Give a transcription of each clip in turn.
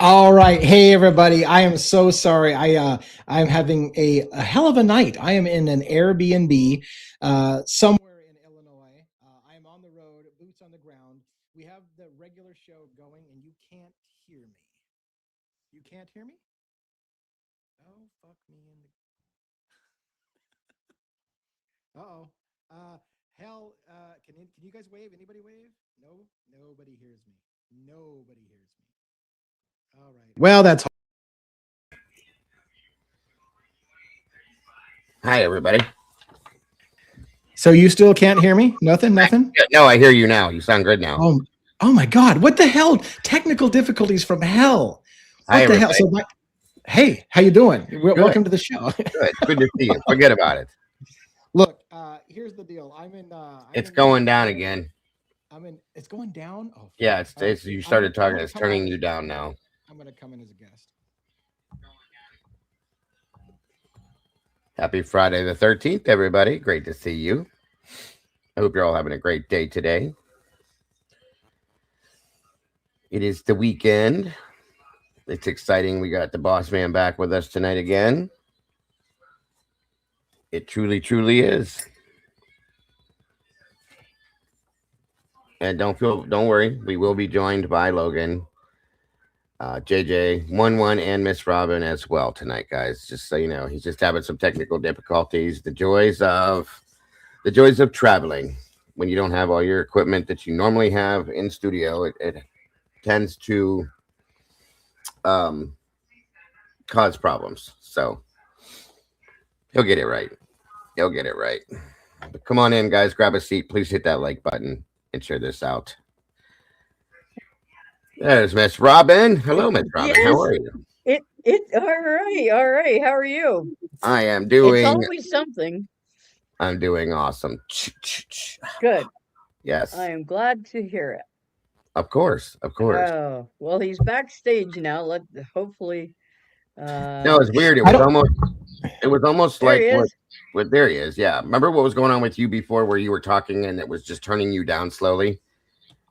All right. Hey everybody. I am so sorry. I'm having a hell of a night. I am in an Airbnb somewhere in Illinois. I am on the road, boots on the ground. We have the regular show going and you can't hear me. You can't hear me? Oh fuck me in the Uh-oh. Uh hell can you guys wave? Anybody wave? No? Nobody hears me. Nobody hears me. All right. Well, that's Hi, everybody. So you still can't hear me? Nothing? Nothing? No, I hear you now. You sound good now. Oh my God. What the hell? Technical difficulties from hell. Hi, What the hell? everybody. Hey, how you doing? Welcome to the show. Good. Good to see you. Forget about it. Look, here's the deal. It's going down again. It's going down? Oh, Yeah, it's you started talking. It's turning you down now. I'm going to come in as a guest. Happy Friday the 13th, everybody. Great to see you. I hope you're all having a great day today. It is the weekend. It's exciting. We got the boss man back with us tonight again. It truly is. And don't worry. We will be joined by Logan, JJ, 11, and Miss Robin as well tonight, guys. Just so you know, he's just having some technical difficulties. The joys of traveling when you don't have all your equipment that you normally have in studio. It tends to cause problems. So he'll get it right. He'll get it right. But come on in, guys. Grab a seat. Please hit that like button and share this out. There's Miss Robin. Hello, Miss Robin. Yes. How are you? All right. How are you? I am doing. It's always something. I'm doing awesome. Good. Yes. I am glad to hear it. Of course. Oh, well, he's backstage now. Hopefully. No, it's weird. It was almost like what there he is. Yeah. Remember what was going on with you before, where you were talking and it was just turning you down slowly?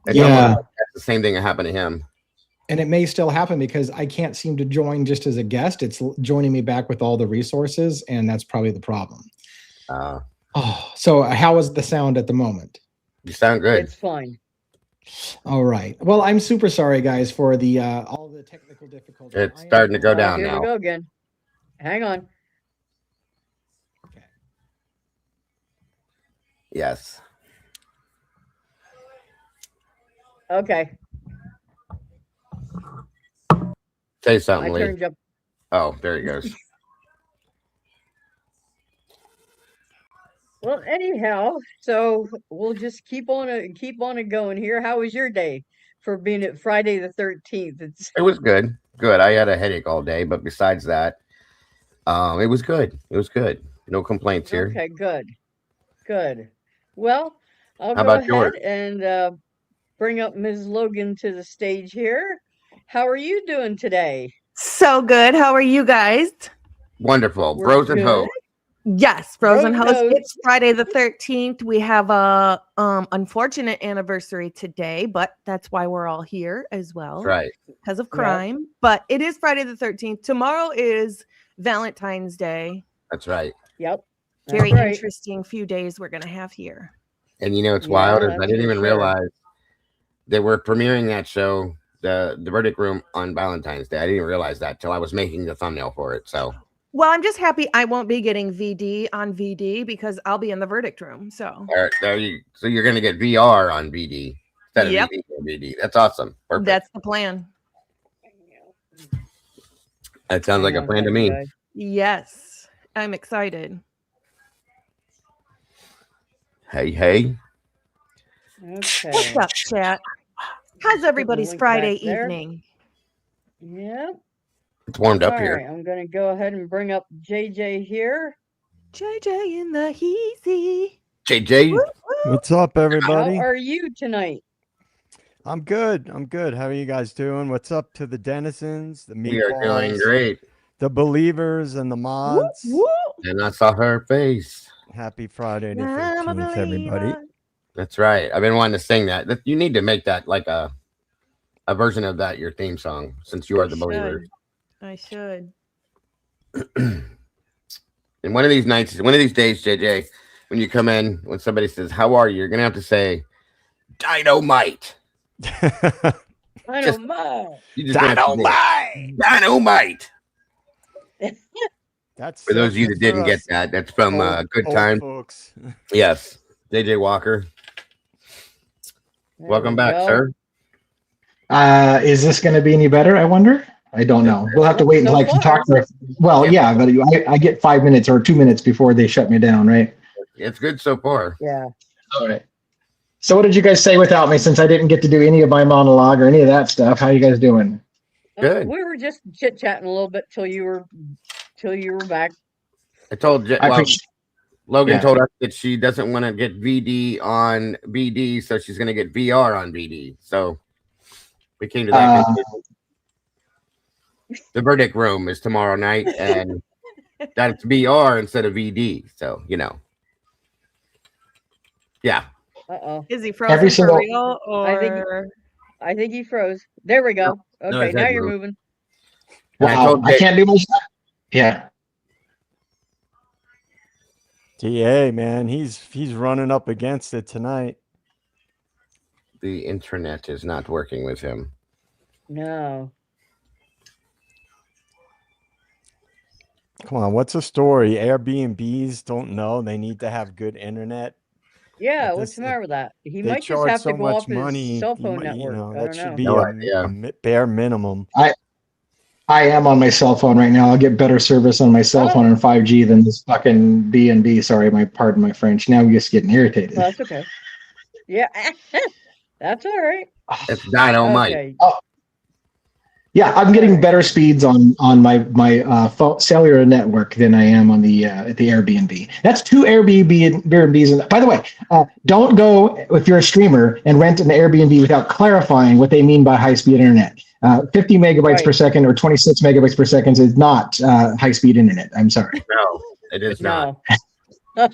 It's yeah. Like that's the same thing that happened to him. And it may still happen because I can't seem to join just as a guest. It's joining me back with all the resources, and that's probably the problem. So how is the sound at the moment? You sound good. It's fine. All right. Well, I'm super sorry, guys, for the all the technical difficulties. It's starting to go down here now. Here we go again. Hang on. Okay. Yes. Okay. Say something, Lee. Turned up. Oh, there he goes. Well, anyhow, so we'll just keep on it going here. How was your day for being at Friday the 13th? It was good. Good. I had a headache all day, but besides that, it was good. It was good. No complaints here. Okay, good. Well, I'll How go about ahead yours? and bring up Ms. Logan to the stage here. How are you doing today? So good. How are you guys? Wonderful. We're Bros and good. hoes. Yes, Frozen House. Hoes. It's Friday the 13th. We have a unfortunate anniversary today, but that's why we're all here as well. That's right. Because of crime. Yep. But it is Friday the 13th. Tomorrow is Valentine's Day. That's right. Yep. Very interesting few days we're going to have here. And you know, it's wild. I didn't even realize they were premiering that show, the Verdict Room, on Valentine's Day. I didn't realize that till I was making the thumbnail for it. So. Well, I'm just happy I won't be getting VD on VD because I'll be in the verdict room. So so you're going to get VR on VD instead of VD or VD. That's awesome. Perfect. That's the plan. That sounds like a plan to me. Yes, I'm excited. Hey. Okay. What's up, chat? How's everybody's Friday evening? Yep. It's warmed up here. Right, I'm going to go ahead and bring up JJ here. JJ in the heezy. JJ. What's up, everybody? How are you tonight? I'm good. How are you guys doing? What's up to the denizens, the meatballs? We are doing great. The believers and the mods. Woo, woo. And I saw her face. Happy Friday the 13th, everybody. That's right. I've been wanting to sing that. You need to make that like a a version of that your theme song, since you are the believer. I should. And one of these nights, one of these days, JJ, when you come in, when somebody says, "How are you?" you're gonna have to say, "Dynamite." Dynamite. You just Dynamite. Dynamite. That's For those of you that good didn't for get us that, that's from Good old Time. folks. Yes, JJ Walker. There Welcome we back, go. sir. Is this going to be any better? I wonder. I don't know. We'll have to wait until So I can far. talk for. Well, yeah, but I get 5 minutes or 2 minutes before they shut me down, right? It's good so far. Yeah. All right. So, what did you guys say without me? Since I didn't get to do any of my monologue or any of that stuff, how you guys doing? Good. We were just chit chatting a little bit till you were back. I told I appreciate. Logan Yeah. told us that she doesn't want to get VD on BD, so she's going to get VR on BD. So we came to that conclusion. The verdict room is tomorrow night, and that's VR instead of VD. So, yeah. Uh-oh. Is he frozen Every single- for real? Or I think he froze. There we go. No, Okay, his now head you're moved. moving. And I Wow, told I Jay- can't do much. Yeah. TA, man, he's running up against it tonight. the internet is not working with him. No. Come on, what's the story? Airbnbs don't know they need to have good internet. Yeah, But what's this- the matter with that? He They might just charge have so to go much off money. his cell phone you network. know, I that don't should know. be No a idea. bare minimum. I am on my cell phone right now. I'll get better service on my cell phone and 5G than this fucking B&B. Sorry, pardon my French. Now I'm just getting irritated. Oh, that's okay. Yeah. That's all right. It's dynamite. Okay. Yeah, I'm getting better speeds on my cellular network than I am on the at the Airbnb. That's 2 Airbnbs. And by the way, don't go if you're a streamer and rent an Airbnb without clarifying what they mean by high-speed internet. 50 megabytes per Right. second or 26 megabytes per second is not high-speed internet. I'm sorry. No, it is not. No.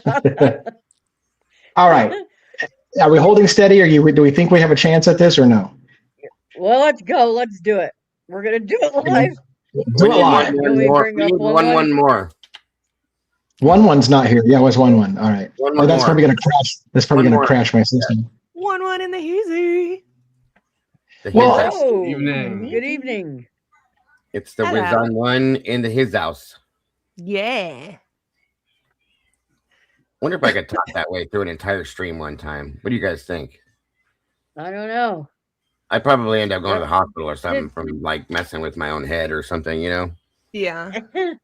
All right, are we holding steady, or do we think we have a chance at this, or no? Well, let's go. Let's do it. We're gonna do it live. Do We it need live. You want me to more. bring We up need one? one more. 1-1's not here. Yeah, it was 1-1. All right. One Oh, that's more. probably gonna crash. That's probably One gonna more. crash my system. 1-1 in the easy. The Well, his house. Oh, Evening. good evening. It's the Hello. whiz on one into his house. Yeah. Wonder if I could talk that way through an entire stream one time. What do you guys think? I don't know. I'd probably end up going to the hospital or something from like messing with my own head or something, Yeah. Do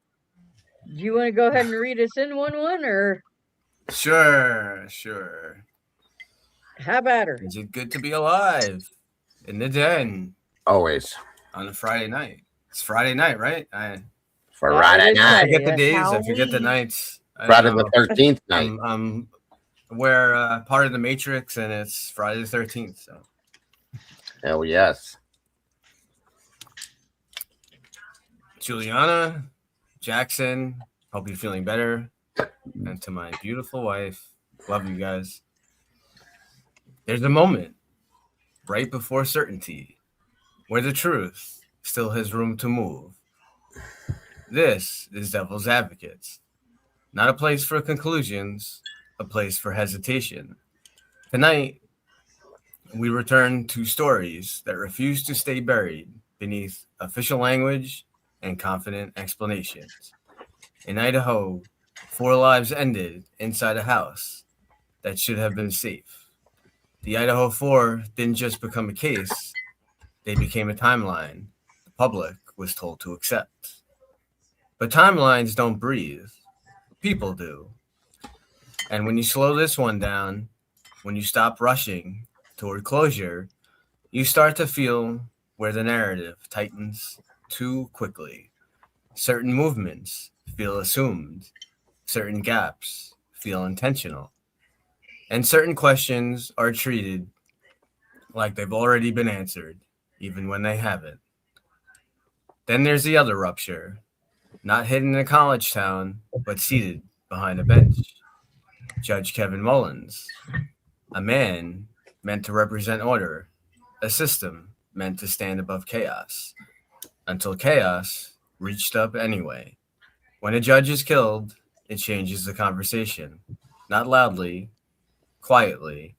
you want to go ahead and read us in 1-1, or Sure. how about her? Is it good to be alive in the den Always. on a Friday night? It's Friday night, right? I Friday it is night. Friday. forget the days. I forget the Halloween. nights. I Friday don't the know. 13th night. We're part of the Matrix, and it's Friday the 13th. So Hell yes. Juliana, Jackson, hope you're feeling better. And to my beautiful wife, love you guys. There's a moment right before certainty where the truth still has room to move. This is Devil's Advocates, not a place for conclusions, a place for hesitation. Tonight, we return to stories that refuse to stay buried beneath official language and confident explanations. In Idaho, 4 lives ended inside a house that should have been safe. The Idaho 4 didn't just become a case, they became a timeline the public was told to accept. But timelines don't breathe, people do. And when you slow this one down, when you stop rushing toward closure, you start to feel where the narrative tightens too quickly. Certain movements feel assumed, certain gaps feel intentional, and certain questions are treated like they've already been answered, even when they haven't. Then there's the other rupture, not hidden in a college town, but seated behind a bench. Judge Kevin Mullins, a man meant to represent order, a system meant to stand above chaos, until chaos reached up anyway. When a judge is killed, it changes the conversation. Not loudly, quietly.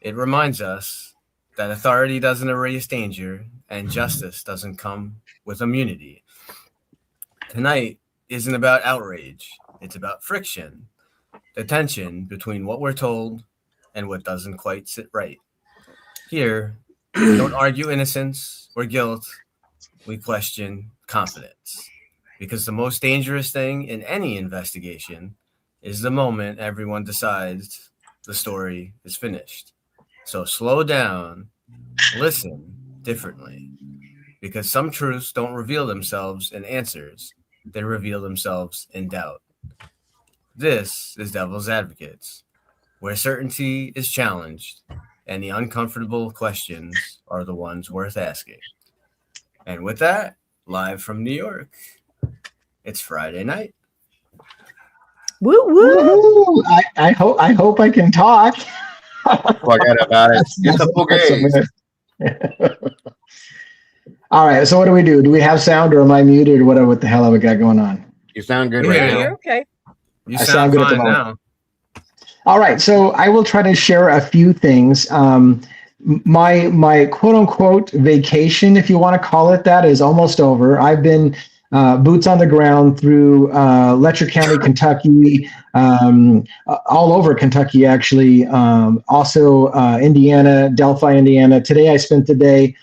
It reminds us that authority doesn't erase danger and justice doesn't come with immunity. Tonight isn't about outrage. It's about friction, the tension between what we're told and what doesn't quite sit right. Here, we don't argue innocence or guilt. We question confidence. Because the most dangerous thing in any investigation is the moment everyone decides the story is finished. So slow down, listen differently. Because some truths don't reveal themselves in answers, they reveal themselves in doubt. This is Devil's Advocates, where certainty is challenged and the uncomfortable questions are the ones worth asking. And with that, live from New York, it's Friday night. Woo woo. Woohoo! I hope I can talk. Forget about it. It's a full game. All right. So what do we do? Do we have sound, or am I muted, or whatever? What the hell have we got going on? You sound good Yeah, right Yeah, now. you're okay. You I sound sound good at the fine moment. now. All right. So I will try to share a few things. My quote unquote vacation, if you want to call it that, is almost over. I've been boots on the ground through Letcher County, Kentucky, all over Kentucky, actually. Also Indiana, Delphi, Indiana. Today I spent the day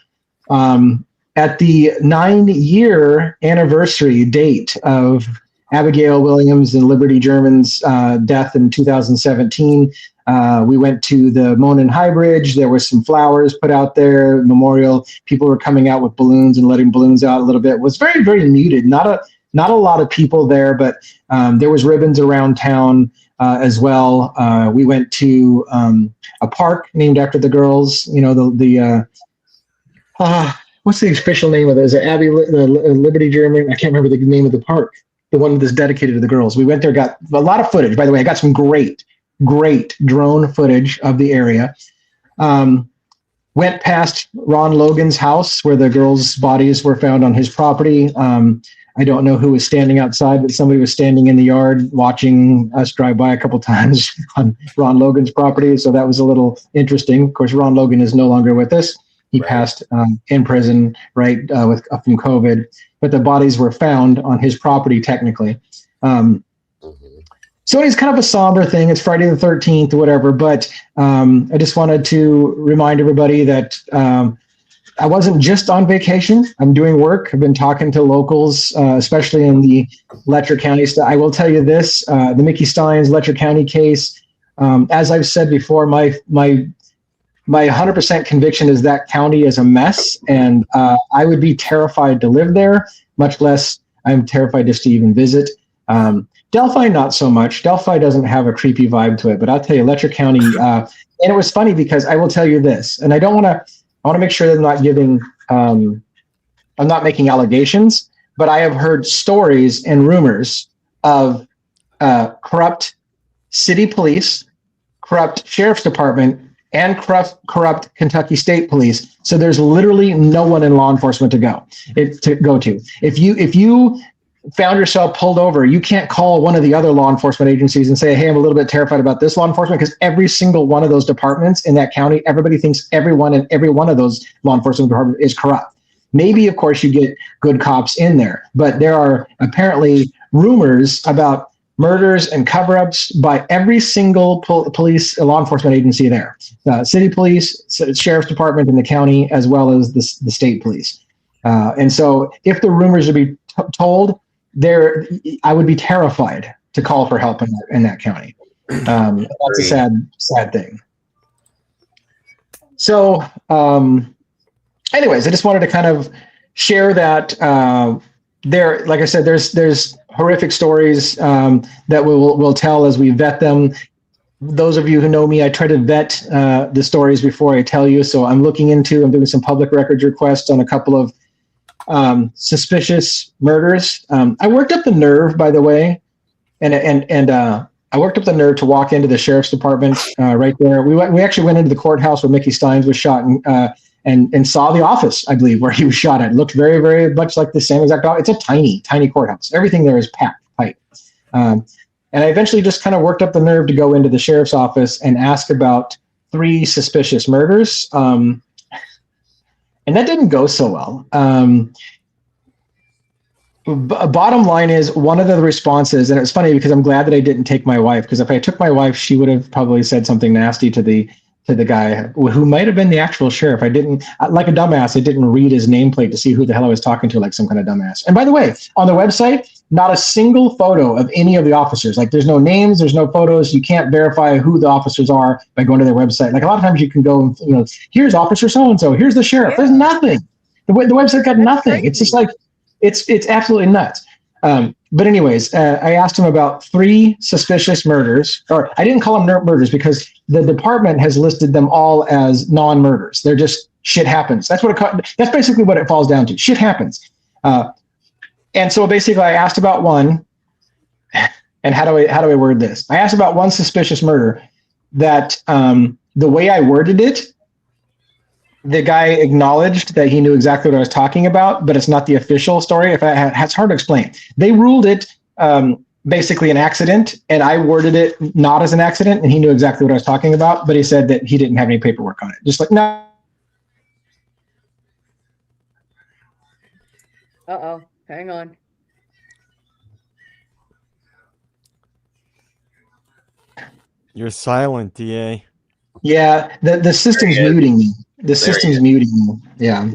at the 9-year anniversary date of Abigail Williams and Liberty German's death in 2017. We went to the Monon High Bridge. There were some flowers put out there, memorial. People were coming out with balloons and letting balloons out a little bit. It was very, very muted. Not a lot of people there, but there was ribbons around town as well. We went to a park named after the girls. You know, what's the official name of it? Is it Liberty German? I can't remember the name of the park. The one that's dedicated to the girls. We went there, got a lot of footage. By the way, I got some great drone footage of the area. Went past Ron Logan's house where the girls' bodies were found on his property. I don't know who was standing outside, but somebody was standing in the yard watching us drive by a couple times on Ron Logan's property. So that was a little interesting. Of course, Ron Logan is no longer with us. He passed in prison, right, from COVID. But the bodies were found on his property, technically. So it's kind of a somber thing. It's Friday the 13th or whatever. But I just wanted to remind everybody that I wasn't just on vacation. I'm doing work. I've been talking to locals, especially in the Letcher County stuff. I will tell you this, the Mickey Steins Letcher County case, as I've said before, my 100% conviction is that county is a mess, and I would be terrified to live there, much less I'm terrified just to even visit. Delphi, not so much. Delphi doesn't have a creepy vibe to it, but I'll tell you, Letcher County, and it was funny because I will tell you this, and I want to make sure that I'm not making allegations, but I have heard stories and rumors of corrupt city police, corrupt sheriff's department, and corrupt Kentucky State Police. So there's literally no one in law enforcement to go to. If you found yourself pulled over, you can't call one of the other law enforcement agencies and say, hey, I'm a little bit terrified about this law enforcement, because every single one of those departments in that county, everybody thinks everyone in every one of those law enforcement departments is corrupt. Maybe, of course, you get good cops in there, but there are apparently rumors about murders and cover-ups by every single police law enforcement agency there. City police, sheriff's department in the county, as well as the state police. And so if the rumors would be told, I would be terrified to call for help in that county. That's a sad thing. So anyways, I just wanted to kind of share that like I said, there's horrific stories that we'll tell as we vet them. Those of you who know me, I try to vet the stories before I tell you. So I'm doing some public records requests on a couple of suspicious murders. I worked up the nerve, by the way, and I worked up the nerve to walk into the sheriff's department right there. We actually went into the courthouse where Mickey Steins was shot and saw the office, I believe, where he was shot at. It looked very, very much like the same exact office. It's a tiny, tiny courthouse. Everything there is packed tight. And I eventually just kind of worked up the nerve to go into the sheriff's office and ask about 3 suspicious murders. And that didn't go so well. Bottom line is, one of the responses, and it's funny because I'm glad that I didn't take my wife, because if I took my wife, she would have probably said something nasty to the guy who might have been the actual sheriff. I didn't, like a dumbass, I didn't read his nameplate to see who the hell I was talking to, like some kind of dumbass. And by the way, on the website, not a single photo of any of the officers. Like, there's no names, there's no photos. You can't verify who the officers are by going to their website. Like, a lot of times you can go and, you know, here's Officer so-and-so, here's the sheriff. There's nothing. The website got nothing. Crazy. It's just like, it's absolutely nuts. But anyways, I asked him about 3 suspicious murders, or I didn't call them murders because the department has listed them all as non-murders. They're just shit happens. That's basically what it falls down to. Shit happens. And so basically I asked about one, and how do I word this? I asked about one suspicious murder that the way I worded it, the guy acknowledged that he knew exactly what I was talking about, but it's not the official story. It's hard to explain. They ruled it basically an accident, and I worded it not as an accident, and he knew exactly what I was talking about, but he said that he didn't have any paperwork on it. Just like, no. Uh-oh, hang on. You're silent, DA. Yeah, the system's muting me. The system's muting me. Yeah.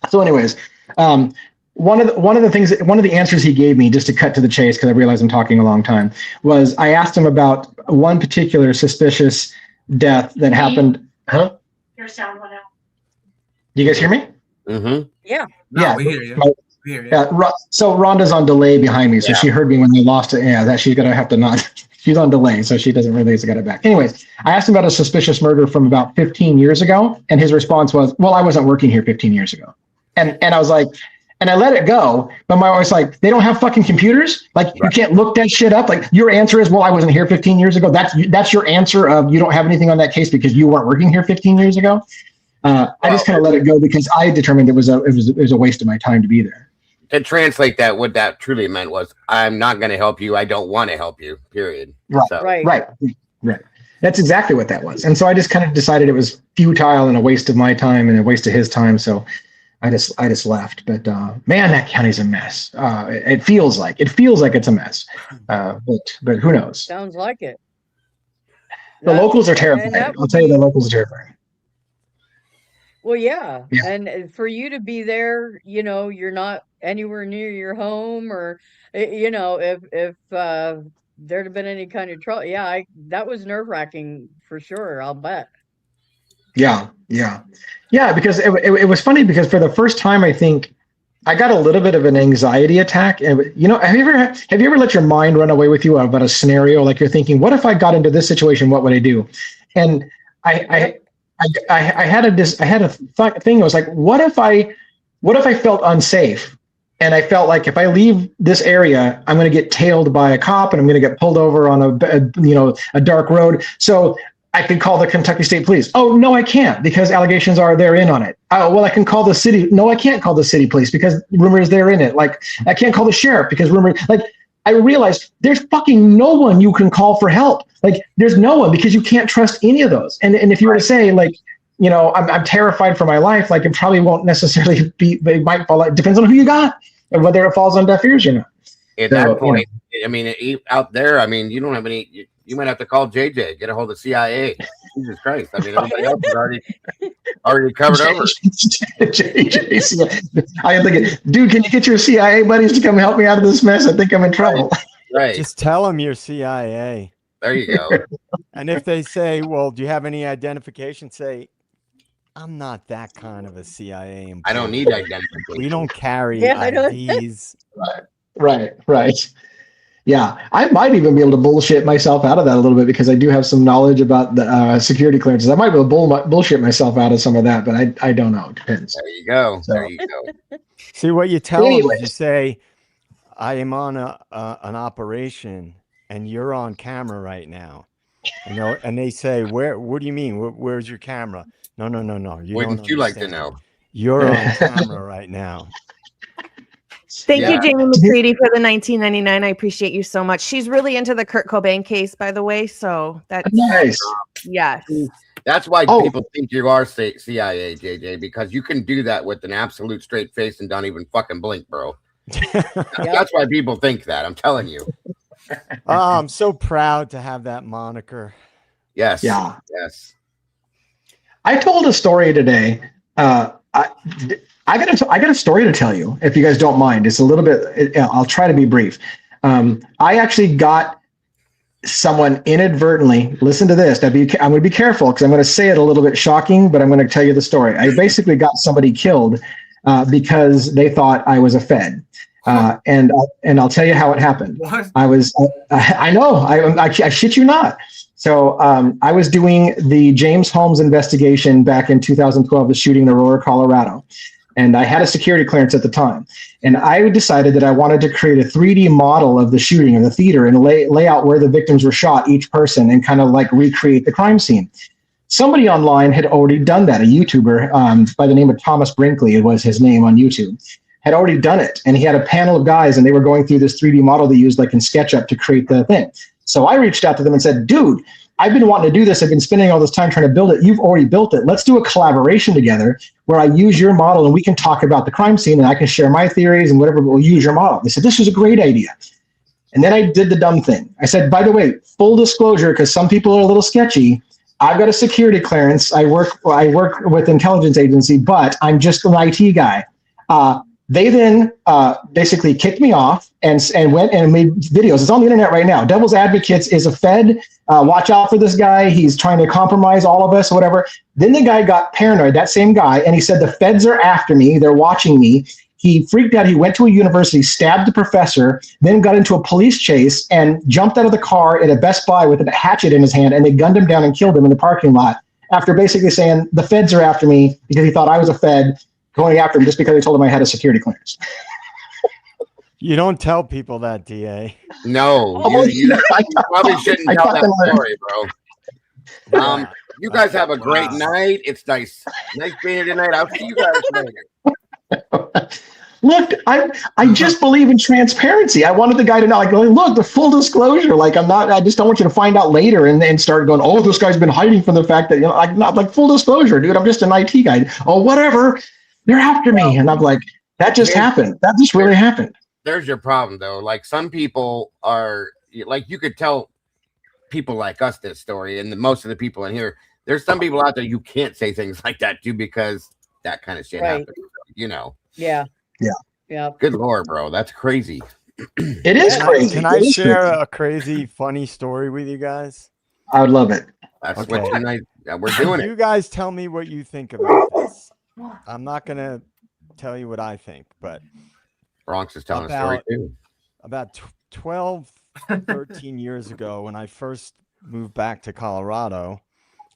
So anyways, one of the answers he gave me, just to cut to the chase, because I realized I'm talking a long time, was I asked him about one particular suspicious death that happened. Huh? Your sound went out. Do you guys hear me? Mm-hmm. Yeah. No, Yeah. we hear you. We hear you. Yeah. So Rhonda's on delay behind me, so she heard me when they lost it. Yeah, that she's gonna have to not. She's on delay, so she doesn't realize I got it back. Anyways, I asked him about a suspicious murder from about 15 years ago, and his response was, "Well, I wasn't working here 15 years ago." And I was like, and I let it go, but my wife's like, "They don't have fucking computers? Like, you can't look that shit up? Like, your answer is, well, I wasn't here 15 years ago. That's your answer of you don't have anything on that case because you weren't working here 15 years ago." I just kind of let it go because I determined it was a waste of my time to be there. To translate that, what that truly meant was, I'm not going to help you. I don't want to help you, period. Right, So, right. That's exactly what that was. And so I just kind of decided it was futile and a waste of my time and a waste of his time. So I just left. But man, that county's a mess. It feels like it's a mess. But who knows? Sounds like it. The locals are terrifying. I'll tell you, the locals are terrifying. Well, yeah. And for you to be there, you know, you're not anywhere near your home, or you know, if there'd have been any kind of trouble, that was nerve-wracking for sure, I'll bet. Yeah, because it was funny because for the first time, I think I got a little bit of an anxiety attack. And you know, have you ever let your mind run away with you about a scenario? Like, you're thinking, what if I got into this situation? What would I do? And I had a thing. I was like, what if I felt unsafe? And I felt like if I leave this area, I'm going to get tailed by a cop and I'm going to get pulled over on a dark road. So I could call the Kentucky State Police. Oh, no, I can't, because allegations are they're in on it. Oh, well, I can call the city. No, I can't call the city police because rumors they're in it. Like, I can't call the sheriff because rumors, like, I realized there's fucking no one you can call for help. Like, there's no one, because you can't trust any of those. And if you were to say, like, you know, I'm terrified for my life, like, it probably won't necessarily be, it might fall, it depends on who you got and whether it falls on deaf ears or not. At that point, I mean, out there, I mean, you don't have any, you might have to call JJ, get a hold of CIA. Jesus Christ. I mean, everybody else is already covered over. I think, dude, can you get your CIA buddies to come help me out of this mess? I think I'm in trouble. Right. Just tell them you're CIA. There you go. And if they say, well, do you have any identification? Say, I'm not that kind of a CIA employee. I don't need identification. We don't carry IDs. Right. Yeah, I might even be able to bullshit myself out of that a little bit, because I do have some knowledge about the security clearances. I might be able to bullshit myself out of some of that, but I don't know. It depends. There you go. So. There you go. See, what you tell them is you say, I am on an operation and you're on camera right now. You know, and they say, what do you mean? Where's your camera? No. You don't Wouldn't you like to understand. know? You're on camera right now. Thank Yeah. you, Jamie McCready, for the 1999. I appreciate you so much. She's really into the Kurt Cobain case, by the way. So that's Nice. yes. That's why Oh. people think you are CIA, JJ, because you can do that with an absolute straight face and don't even fucking blink, bro. That's why people think that. I'm telling you. Oh, I'm so proud to have that moniker. Yes. Yeah. Yes. I told a story today. I got a story to tell you, if you guys don't mind. It's a little bit. I'll try to be brief. I actually got someone inadvertently. Listen to this. I'm going to be careful because I'm going to say it a little bit shocking, but I'm going to tell you the story. I basically got somebody killed because they thought I was a Fed. And I'll tell you how it happened. What? I know. I shit you not. So I was doing the James Holmes investigation back in 2012, the shooting in Aurora, Colorado. And I had a security clearance at the time. And I decided that I wanted to create a 3D model of the shooting in the theater and lay out where the victims were shot, each person, and kind of like recreate the crime scene. Somebody online had already done that. A YouTuber by the name of Thomas Brinkley, it was his name on YouTube, had already done it. And he had a panel of guys and they were going through this 3D model they used like in SketchUp to create the thing. So I reached out to them and said, dude, I've been wanting to do this. I've been spending all this time trying to build it. You've already built it. Let's do a collaboration together where I use your model and we can talk about the crime scene and I can share my theories and whatever, but we'll use your model. They said, this is a great idea. And then I did the dumb thing. I said, by the way, full disclosure, because some people are a little sketchy, I've got a security clearance. I work with intelligence agency, but I'm just an IT guy. They then basically kicked me off and went and made videos. It's on the internet right now. Devil's Advocates is a Fed. Watch out for this guy. He's trying to compromise all of us, whatever. Then the guy got paranoid, that same guy, and he said, the Feds are after me. They're watching me. He freaked out. He went to a university, stabbed the professor, then got into a police chase and jumped out of the car at a Best Buy with a hatchet in his hand, and they gunned him down and killed him in the parking lot after basically saying, the Feds are after me because he thought I was a Fed going after him just because they told him I had a security clearance. You don't tell people that, DA. No, you probably shouldn't tell that story, bro. You guys have a great night. It's nice being here tonight. I'll see you guys later. Look, I just believe in transparency. I wanted the guy to know, like, look, the full disclosure. Like, I just don't want you to find out later and start going, oh, this guy's been hiding from the fact that, not full disclosure, dude. I'm just an IT guy. Oh, whatever. They're after me. And I'm like, that just happened. That just really happened. There's your problem, though. Like, some people are, like, you could tell people like us this story, and most of the people in here, there's some people out there you can't say things like that to because that kind of shit happens. Yeah. Good Lord, bro. That's crazy. It is crazy. Can I share a crazy, funny story with you guys? I would love it. That's Okay. what tonight we're doing. You guys tell me what you think about this. I'm not going to tell you what I think, but Bronx is telling a story too. About 12, 13 years ago, when I first moved back to Colorado,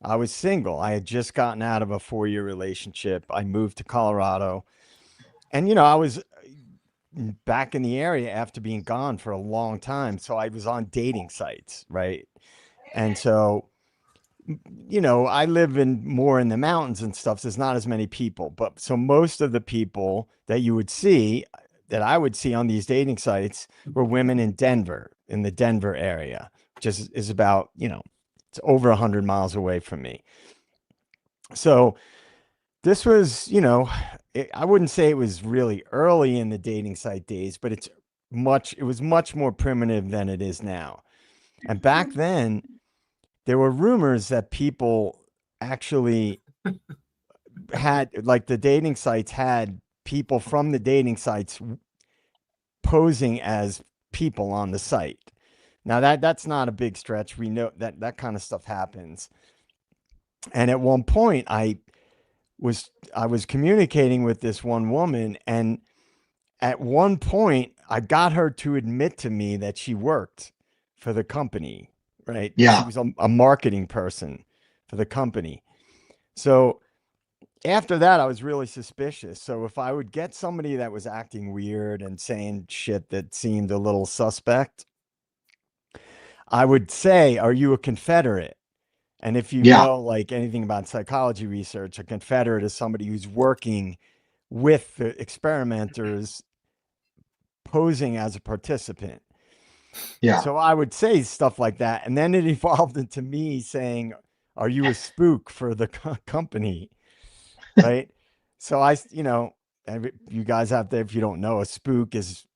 I was single. I had just gotten out of a 4-year relationship. I moved to Colorado. And, I was back in the area after being gone for a long time. So I was on dating sites, right? And so, I live more in the mountains and stuff. So there's not as many people. But so most of the people that you would see, that I would see on these dating sites, were women in Denver, in the Denver area, which is about, it's over 100 miles away from me. So this was, I wouldn't say it was really early in the dating site days, but it was much more primitive than it is now. And back then, there were rumors that people actually had, like, the dating sites had people from the dating sites posing as people on the site. Now that's not a big stretch. We know that kind of stuff happens. And at one point I was communicating with this one woman, and at one point I got her to admit to me that she worked for the company, right? Yeah. She was a marketing person for the company. So after that, I was really suspicious. So if I would get somebody that was acting weird and saying shit that seemed a little suspect, I would say, are you a Confederate? And if you Yeah. know like anything about psychology research, a confederate is somebody who's working with the experimenters posing as a participant. Yeah. So I would say stuff like that. And then it evolved into me saying, are you a spook for the company? Right. So you guys out there, if you don't know, a spook is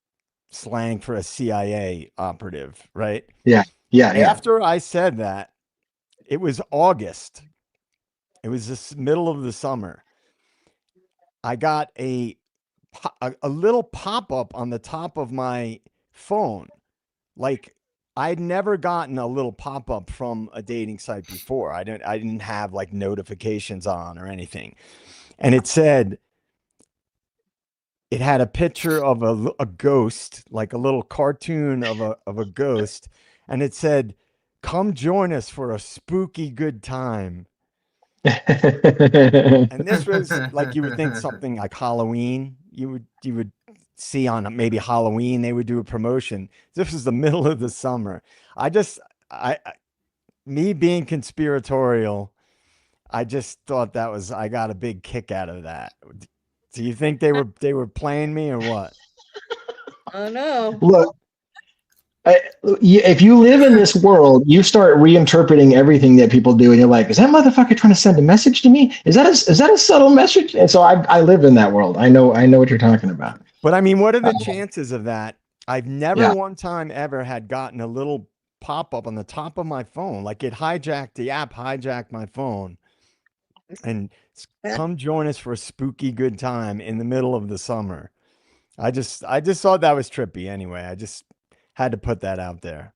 slang for a CIA operative, right? Yeah. After I said that, it was August. It was the middle of the summer. I got a little pop-up on the top of my phone. Like I'd never gotten a little pop-up from a dating site before. I didn't have like notifications on or anything. And it said, it had a picture of a ghost, like a little cartoon of a ghost. And it said, come join us for a spooky good time. And this was like, you would think something like Halloween. You would see on maybe Halloween, they would do a promotion. This was the middle of the summer. Me being conspiratorial, I just thought I got a big kick out of that. Do you think they were playing me or what? Oh no. Look, if you live in this world, you start reinterpreting everything that people do, and you're like, "Is that motherfucker trying to send a message to me? Is that a subtle message?" And so I live in that world. I know what you're talking about. But I mean, what are the chances of that? I've never one time ever had gotten a little pop up on the top of my phone, like the app hijacked my phone, and come join us for a spooky good time in the middle of the summer. I just thought that was trippy. Anyway, I just had to put that out there.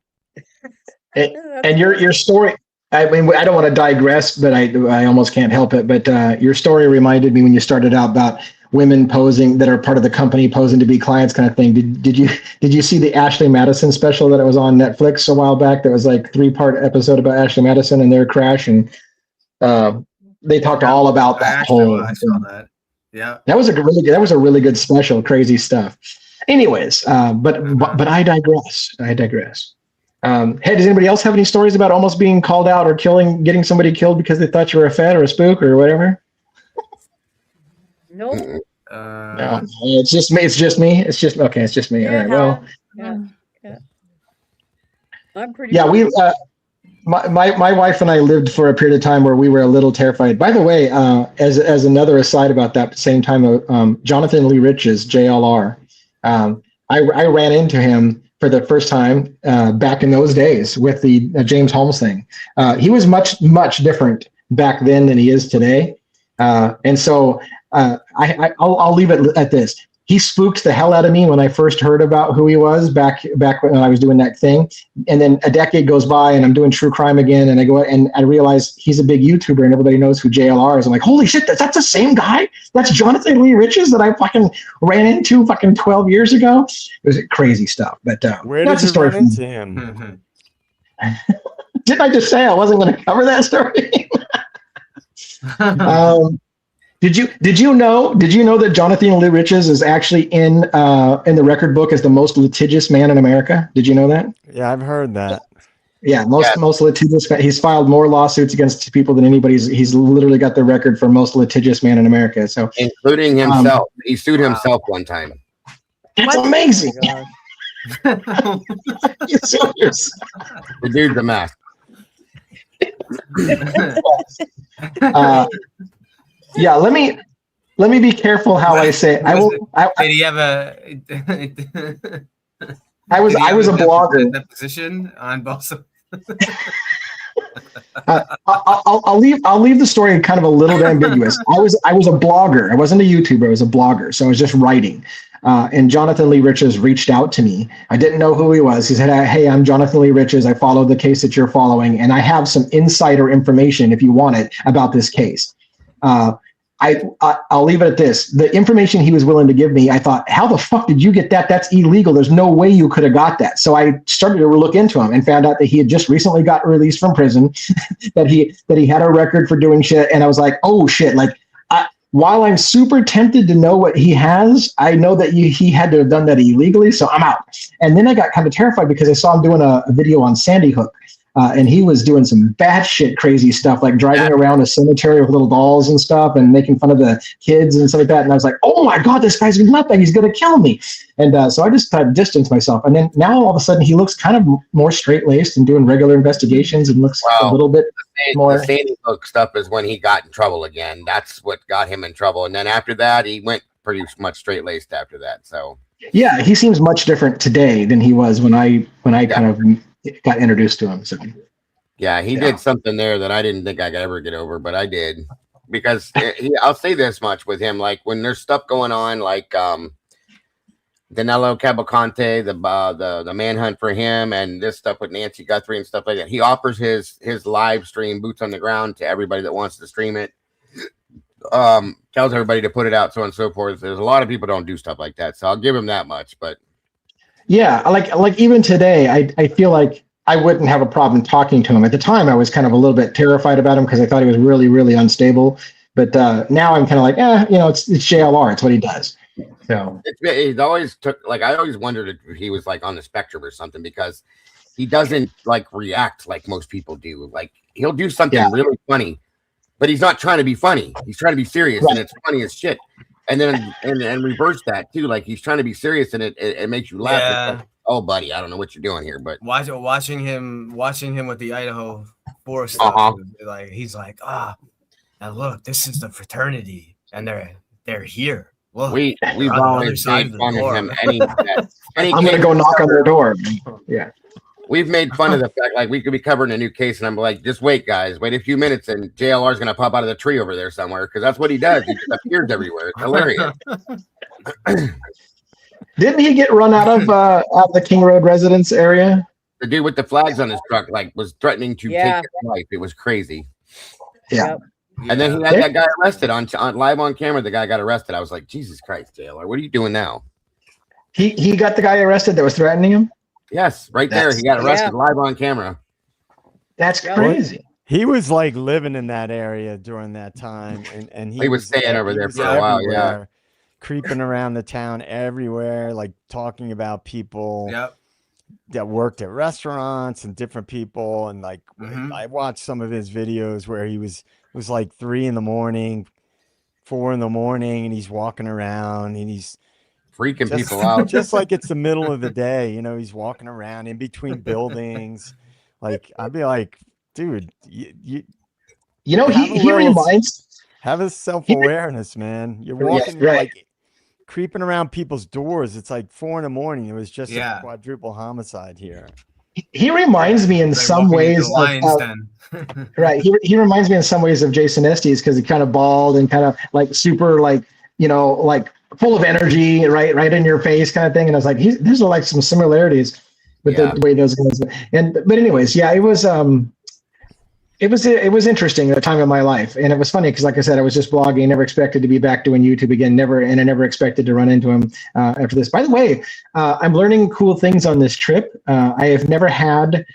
And your story, I mean, I don't want to digress, but I almost can't help it. But your story reminded me when you started out about women posing that are part of the company, posing to be clients, kind of thing. Did you see the Ashley Madison special that was on Netflix a while back? That was like 3-part episode about Ashley Madison and their crash, and they talked all about that whole. I saw that. Yeah, that was a really good special. Crazy stuff. Anyways, but I digress. Hey, does anybody else have any stories about almost being called out or getting somebody killed because they thought you were a fed or a spook or whatever? Nope. No, it's just me. It's just me. It's just me. Yeah, All right. Well, yeah. I'm pretty. yeah. We my wife and I lived for a period of time where we were a little terrified. By the way, as another aside about that same time, Jonathan Lee Riches, JLR. I ran into him for the first time back in those days with the James Holmes thing. He was much different back then than he is today, and so I'll leave it at this. He spooked the hell out of me when I first heard about who he was back when I was doing that thing. And then a decade goes by and I'm doing true crime again. And I go and I realize he's a big YouTuber and everybody knows who JLR is. I'm like, holy shit, that's the same guy? That's Jonathan Lee Riches that I fucking ran into 12 years ago. It was crazy stuff. But where did you run into him? Didn't I just say I wasn't going to cover that story? Did you know that Jonathan Lee Riches is actually in the record book as the most litigious man in America? Did you know that? Yeah, I've heard that. Yeah, most litigious. He's filed more lawsuits against people than anybody. He's literally got the record for most litigious man in America. So, including himself, he sued himself one time. That's amazing. You sued yourself. The dude's a mess. Yeah, let me be careful how I say it. Did he have a? I was a blogger. Deposition on both. I'll leave the story kind of a little bit ambiguous. I was a blogger. I wasn't a YouTuber. I was a blogger. So I was just writing. And Jonathan Lee Riches reached out to me. I didn't know who he was. He said, "Hey, I'm Jonathan Lee Riches. I followed the case that you're following, and I have some insider information if you want it about this case." I'll leave it at this. The information he was willing to give me, I thought, how the fuck did you get that? That's illegal. There's no way you could have got that. So I started to look into him and found out that he had just recently got released from prison, that he had a record for doing shit. And I was like, oh shit. Like, while I'm super tempted to know what he has, I know that he had to have done that illegally. So I'm out. And then I got kind of terrified because I saw him doing a video on Sandy Hook. and he was doing some batshit crazy stuff, like driving around a cemetery with little dolls and stuff, and making fun of the kids and stuff like that. And I was like, oh my god, this guy's nothing. He's gonna kill me. And so I just distanced myself. And then now all of a sudden he looks kind of more straight laced and doing regular investigations and looks a little bit more. The Sandy Hook stuff is when he got in trouble again. That's what got him in trouble. And then after that, he went pretty much straight laced after that. So yeah, he seems much different today than he was when I kind of got introduced to him. So yeah, he did something there that I didn't think I could ever get over, but I did. Because I'll say this much with him, like when there's stuff going on, like Danilo Cavalcante, the manhunt for him, and this stuff with Nancy Guthrie and stuff like that, he offers his live stream boots on the ground to everybody that wants to stream it. Tells everybody to put it out, so on and so forth. There's a lot of people don't do stuff like that, so I'll give him that much. But yeah, like even today, I feel like I wouldn't have a problem talking to him. At the time, I was kind of a little bit terrified about him because I thought he was really, really unstable. But now I'm kind of like, it's JLR. It's what he does. So he's always I always wondered if he was like on the spectrum or something, because he doesn't like react like most people do. Like he'll do something really funny, but he's not trying to be funny. He's trying to be serious, and it's funny as shit. And then and reverse that too. Like he's trying to be serious, and it makes you laugh. Yeah. Like, oh, buddy, I don't know what you're doing here, but watching him with the Idaho forest stuff, like he's like, and look, this is the fraternity, and they're here. Look, we've always made fun of him. I'm gonna go knock on their door. Yeah. We've made fun of the fact, like, we could be covering a new case, and I'm like, just wait, guys. Wait a few minutes, and JLR is going to pop out of the tree over there somewhere, because that's what he does. He just appears everywhere. It's hilarious. Didn't he get run out of the King Road residence area? The dude with the flags on his truck, like, was threatening to take his life. It was crazy. Yeah. Yep. And then he had that guy arrested on live on camera. The guy got arrested. I was like, Jesus Christ, JLR, what are you doing now? He got the guy arrested that was threatening him? Yes, right there. He got arrested live on camera. That's crazy. He was like living in that area during that time, and he was staying over there for a while. Yeah, creeping around the town everywhere, like talking about people that worked at restaurants and different people. And like I watched some of his videos where it was like 3 a.m, 4 a.m, and he's walking around and he's freaking people out, just like it's the middle of the day. You know, he's walking around in between buildings. Like I'd be like, dude, he reminds. Have a self-awareness, man. You're walking like creeping around people's doors. It's like 4 a.m. It was just a quadruple homicide here. He reminds me in some ways right. He reminds me in some ways of Jason Estes, because he's kind of bald and kind of like super like, like full of energy, right in your face kind of thing. And I was like, there's like some similarities with the way those guys. But anyways, it was interesting at the time of my life, and it was funny because, like I said, I was just blogging. Never expected to be back doing YouTube again. And I never expected to run into him after this. By the way, I'm learning cool things on this trip. I have never had.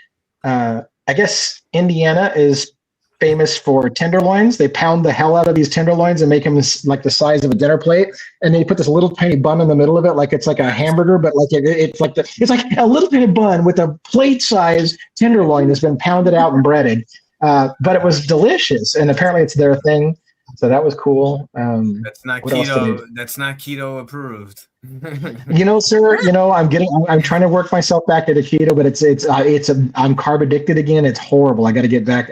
I guess Indiana is famous for tenderloins. They pound the hell out of these tenderloins and make them like the size of a dinner plate, and they put this little tiny bun in the middle of it, like it's like a hamburger, but like it's like a little tiny bun with a plate-sized tenderloin that's been pounded out and breaded. But it was delicious, and apparently it's their thing, so that was cool. That's not keto. That's not keto approved. Sir. I'm trying to work myself back into keto, but I'm carb addicted again. It's horrible. I got to get back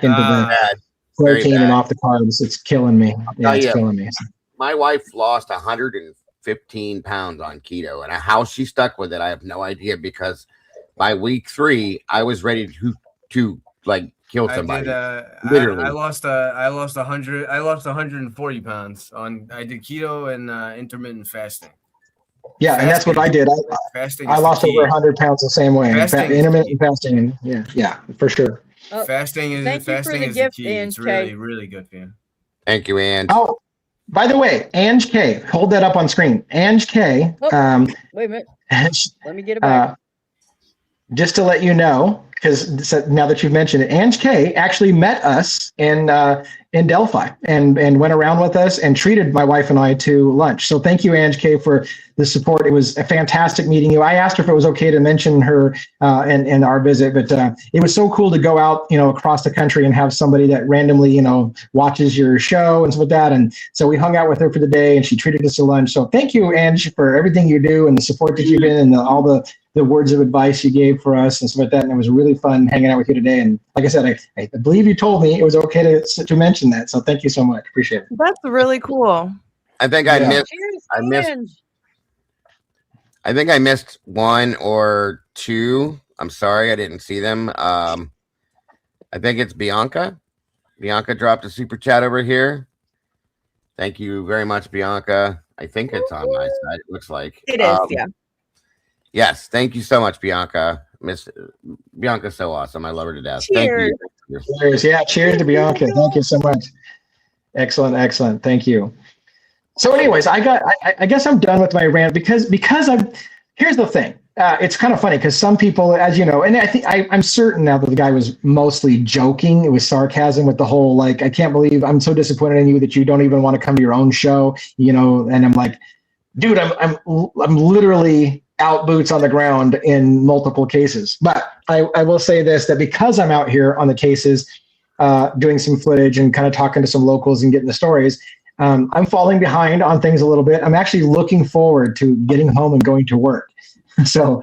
into the protein and off the carbs. It's killing me. Yeah, it's killing me. My wife lost 115 pounds on keto, and how she stuck with it, I have no idea, because by week 3, I was ready to like kill somebody. Literally. I lost 100. I lost 140 pounds I did keto and intermittent fasting. Yeah, and that's what I did. I lost over 100 pounds the same way. Intermittent fasting. Yeah, for sure. Fasting is the key. It's really, really good for you. Thank you, Ange. Oh, by the way, Ange K, hold that up on screen. Ange K. Wait a minute. Let me get it back. just to let you know, because now that you've mentioned it, Ange K actually met us in Delphi and went around with us and treated my wife and I to lunch. So thank you, Ange K, for the support. It was a fantastic meeting you. I asked her if it was okay to mention her and our visit, but it was so cool to go out, across the country and have somebody that randomly, watches your show and stuff like that. And so we hung out with her for the day, and she treated us to lunch. So thank you, Ange, for everything you do and the support that you've been and all the words of advice you gave for us and stuff like that. And it was really fun hanging out with you today. And like I said, I believe you told me it was okay to mention that. So thank you so much. Appreciate it. That's really cool. I think I missed one or two. I'm sorry, I didn't see them. I think it's Bianca. Bianca dropped a super chat over here. Thank you very much, Bianca. I think it's on my side. It looks like it is. Yeah. Yes, thank you so much, Bianca. Miss Bianca's so awesome. I love her to death. Cheers. Thank you. Cheers. Yeah, cheers to Bianca. Thank you so much. Excellent. Thank you. So anyways, I guess I'm done with my rant because here's the thing. It's kind of funny because some people, as you know, and I'm certain now that the guy was mostly joking. It was sarcasm with the whole, like, I can't believe I'm so disappointed in you that you don't even want to come to your own show, and I'm like, dude, I'm literally out boots on the ground in multiple cases. But I will say this, that because I'm out here on the cases, doing some footage and kind of talking to some locals and getting the stories, I'm falling behind on things a little bit. I'm actually looking forward to getting home and going to work. So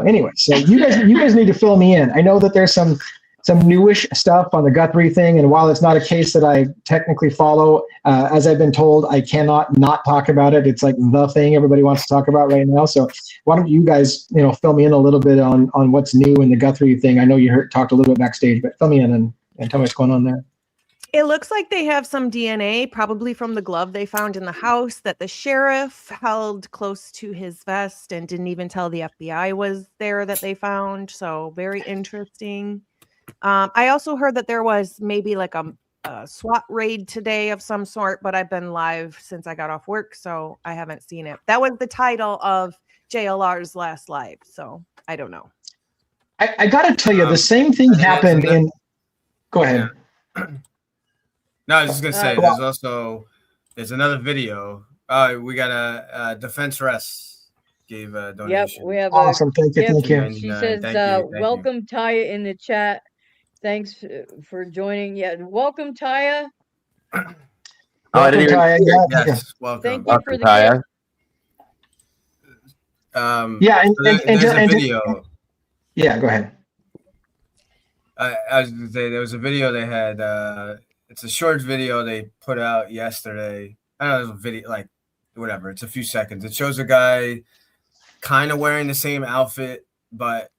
anyway, so you guys need to fill me in. I know that there's some newish stuff on the Guthrie thing, and while it's not a case that I technically follow, as I've been told, I cannot not talk about it. It's like the thing everybody wants to talk about right now. So why don't you guys, fill me in a little bit on what's new in the Guthrie thing? I know you talked a little bit backstage, but fill me in and tell me what's going on there. It looks like they have some DNA, probably from the glove they found in the house that the sheriff held close to his vest and didn't even tell the FBI was there that they found. So very interesting. I also heard that there was maybe like a SWAT raid today of some sort, but I've been live since I got off work, so I haven't seen it. That was the title of JLR's last live, so I don't know. I got to tell you, the same thing happened in... Go ahead. Yeah. No, I was just going to say, there's another video. We got a Defense Rest gave a donation. Yep, we have awesome. Thank you. She says, welcome Taya in the chat. Thanks for joining. Yeah, welcome Taya. Welcome, Taya. Yes, welcome. Thank you for the Taya. There's a video. Yeah, go ahead. I was going to say, there was a video they had. It's a short video they put out yesterday. I don't know, it's a video, like, whatever. It's a few seconds. It shows a guy kind of wearing the same outfit, but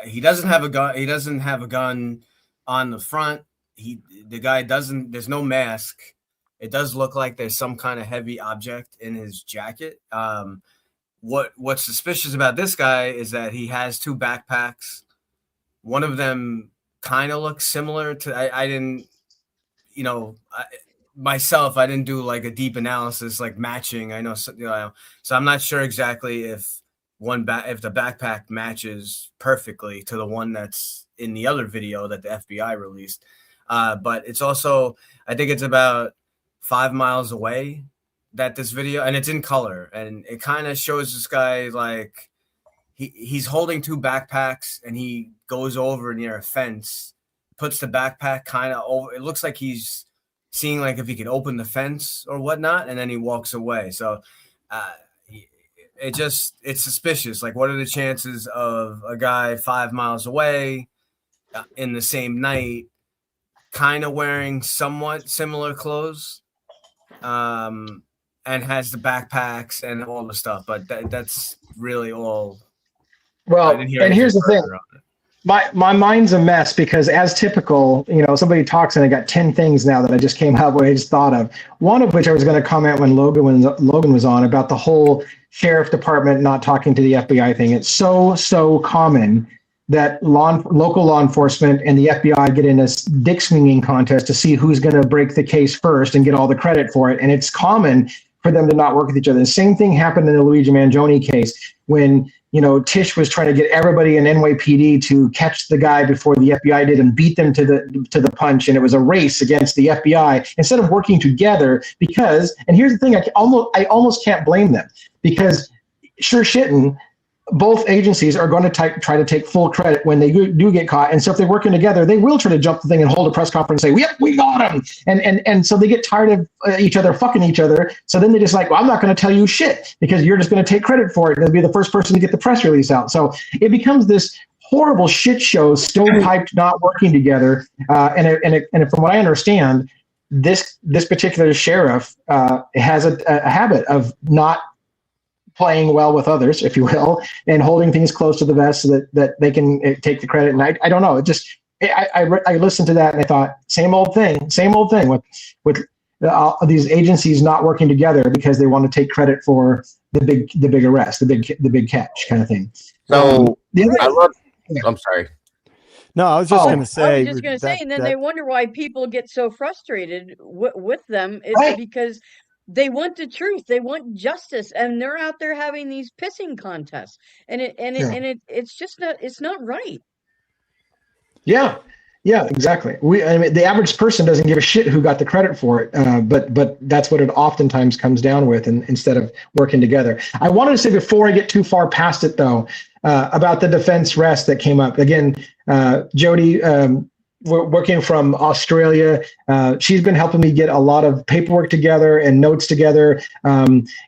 he doesn't have a gun. He doesn't have a gun on the front. The guy doesn't. There's no mask. It does look like there's some kind of heavy object in his jacket. What's suspicious about this guy is that he has two backpacks. One of them kind of looks similar to. I didn't, myself. I didn't do like a deep analysis like matching. I know, so I'm not sure exactly if the backpack matches perfectly to the one that's in the other video that the FBI released. But it's also, I think it's about 5 miles away that this video, and it's in color, and it kind of shows this guy like he's holding two backpacks, and he goes over near a fence, puts the backpack kind of over. It looks like he's seeing like if he could open the fence or whatnot, and then he walks away. So it's suspicious. Like, what are the chances of a guy 5 miles away in the same night, kind of wearing somewhat similar clothes, and has the backpacks and all the stuff? But that's really all. Well, and here's the thing. My mind's a mess because, as typical, somebody talks and I got 10 things now that I just came up with, I just thought of. One of which I was going to comment when Logan was on about the whole sheriff department not talking to the FBI thing. It's so common that local law enforcement and the FBI get in a dick swinging contest to see who's going to break the case first and get all the credit for it. And it's common for them to not work with each other. The same thing happened in the Luigi Mangione case when Tish was trying to get everybody in NYPD to catch the guy before the FBI did and beat them to the punch, and it was a race against the FBI instead of working together. Because, and here's the thing, I almost can't blame them, because sure shitting, both agencies are going to try to take full credit when they do get caught. And so if they're working together, they will try to jump the thing and hold a press conference and say, yep, we got him. And so they get tired of each other fucking each other. So then they just like, well, I'm not going to tell you shit because you're just going to take credit for it. And be the first person to get the press release out. So it becomes this horrible shit show, stovepiped, not working together. And from what I understand, this particular sheriff has a habit of not playing well with others, if you will, and holding things close to the vest so that they can take the credit. And I don't know. It just, I listened to that and I thought, same old thing with these agencies not working together because they want to take credit for the big arrest, the big catch kind of thing. So I'm sorry. No, I was just going to say. I was just going to say, and then they wonder why people get so frustrated with them is because they want the truth, they want justice, and they're out there having these pissing contests, and it's just not right. Yeah, exactly. The average person doesn't give a shit who got the credit for it, but that's what it oftentimes comes down with, and instead of working together. I wanted to say before I get too far past it, though, about the defense rest that came up again. Jody, working from Australia, she's been helping me get a lot of paperwork together and notes together,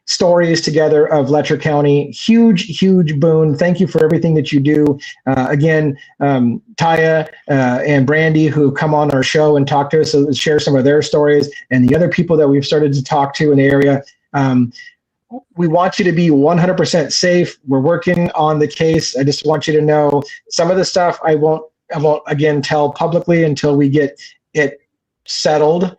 stories together of Letcher County. Huge boon. Thank you for everything that you do. Again, Taya and Brandy, who come on our show and talk to us, so share some of their stories, and the other people that we've started to talk to in the area. We want you to be 100% safe. We're working on the case. I just want you to know some of the stuff I won't again tell publicly until we get it settled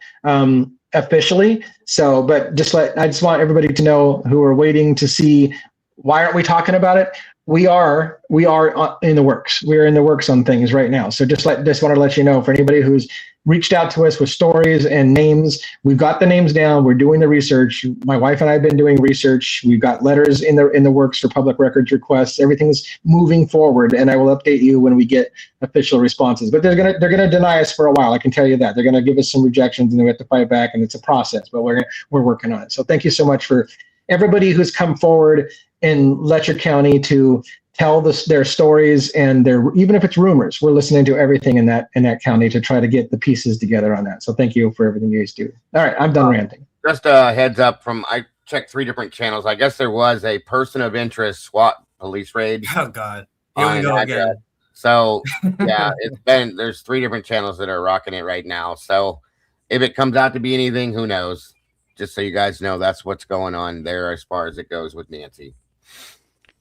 officially. So, but I just want everybody to know who are waiting to see, why aren't we talking about it? We are in the works. We're in the works on things right now. So just want to let you know, for anybody who's reached out to us with stories and names, we've got the names down. We're doing the research. My wife and I have been doing research. We've got letters in the works for public records requests. Everything's moving forward, and I will update you when we get official responses. But they're gonna deny us for a while. I can tell you that. They're gonna give us some rejections, and then we have to fight back, and it's a process. But we're working on it. So thank you so much for everybody who's come forward in Letcher County to tell their stories, and even if it's rumors, we're listening to everything in that county to try to get the pieces together on that. So thank you for everything you guys do. All right, I'm done ranting. Just a heads up I checked 3 different channels. I guess there was a person of interest SWAT police raid. Oh God, here we go again. So yeah, there's 3 different channels that are rocking it right now. So if it comes out to be anything, who knows? Just so you guys know, that's what's going on there as far as it goes with Nancy.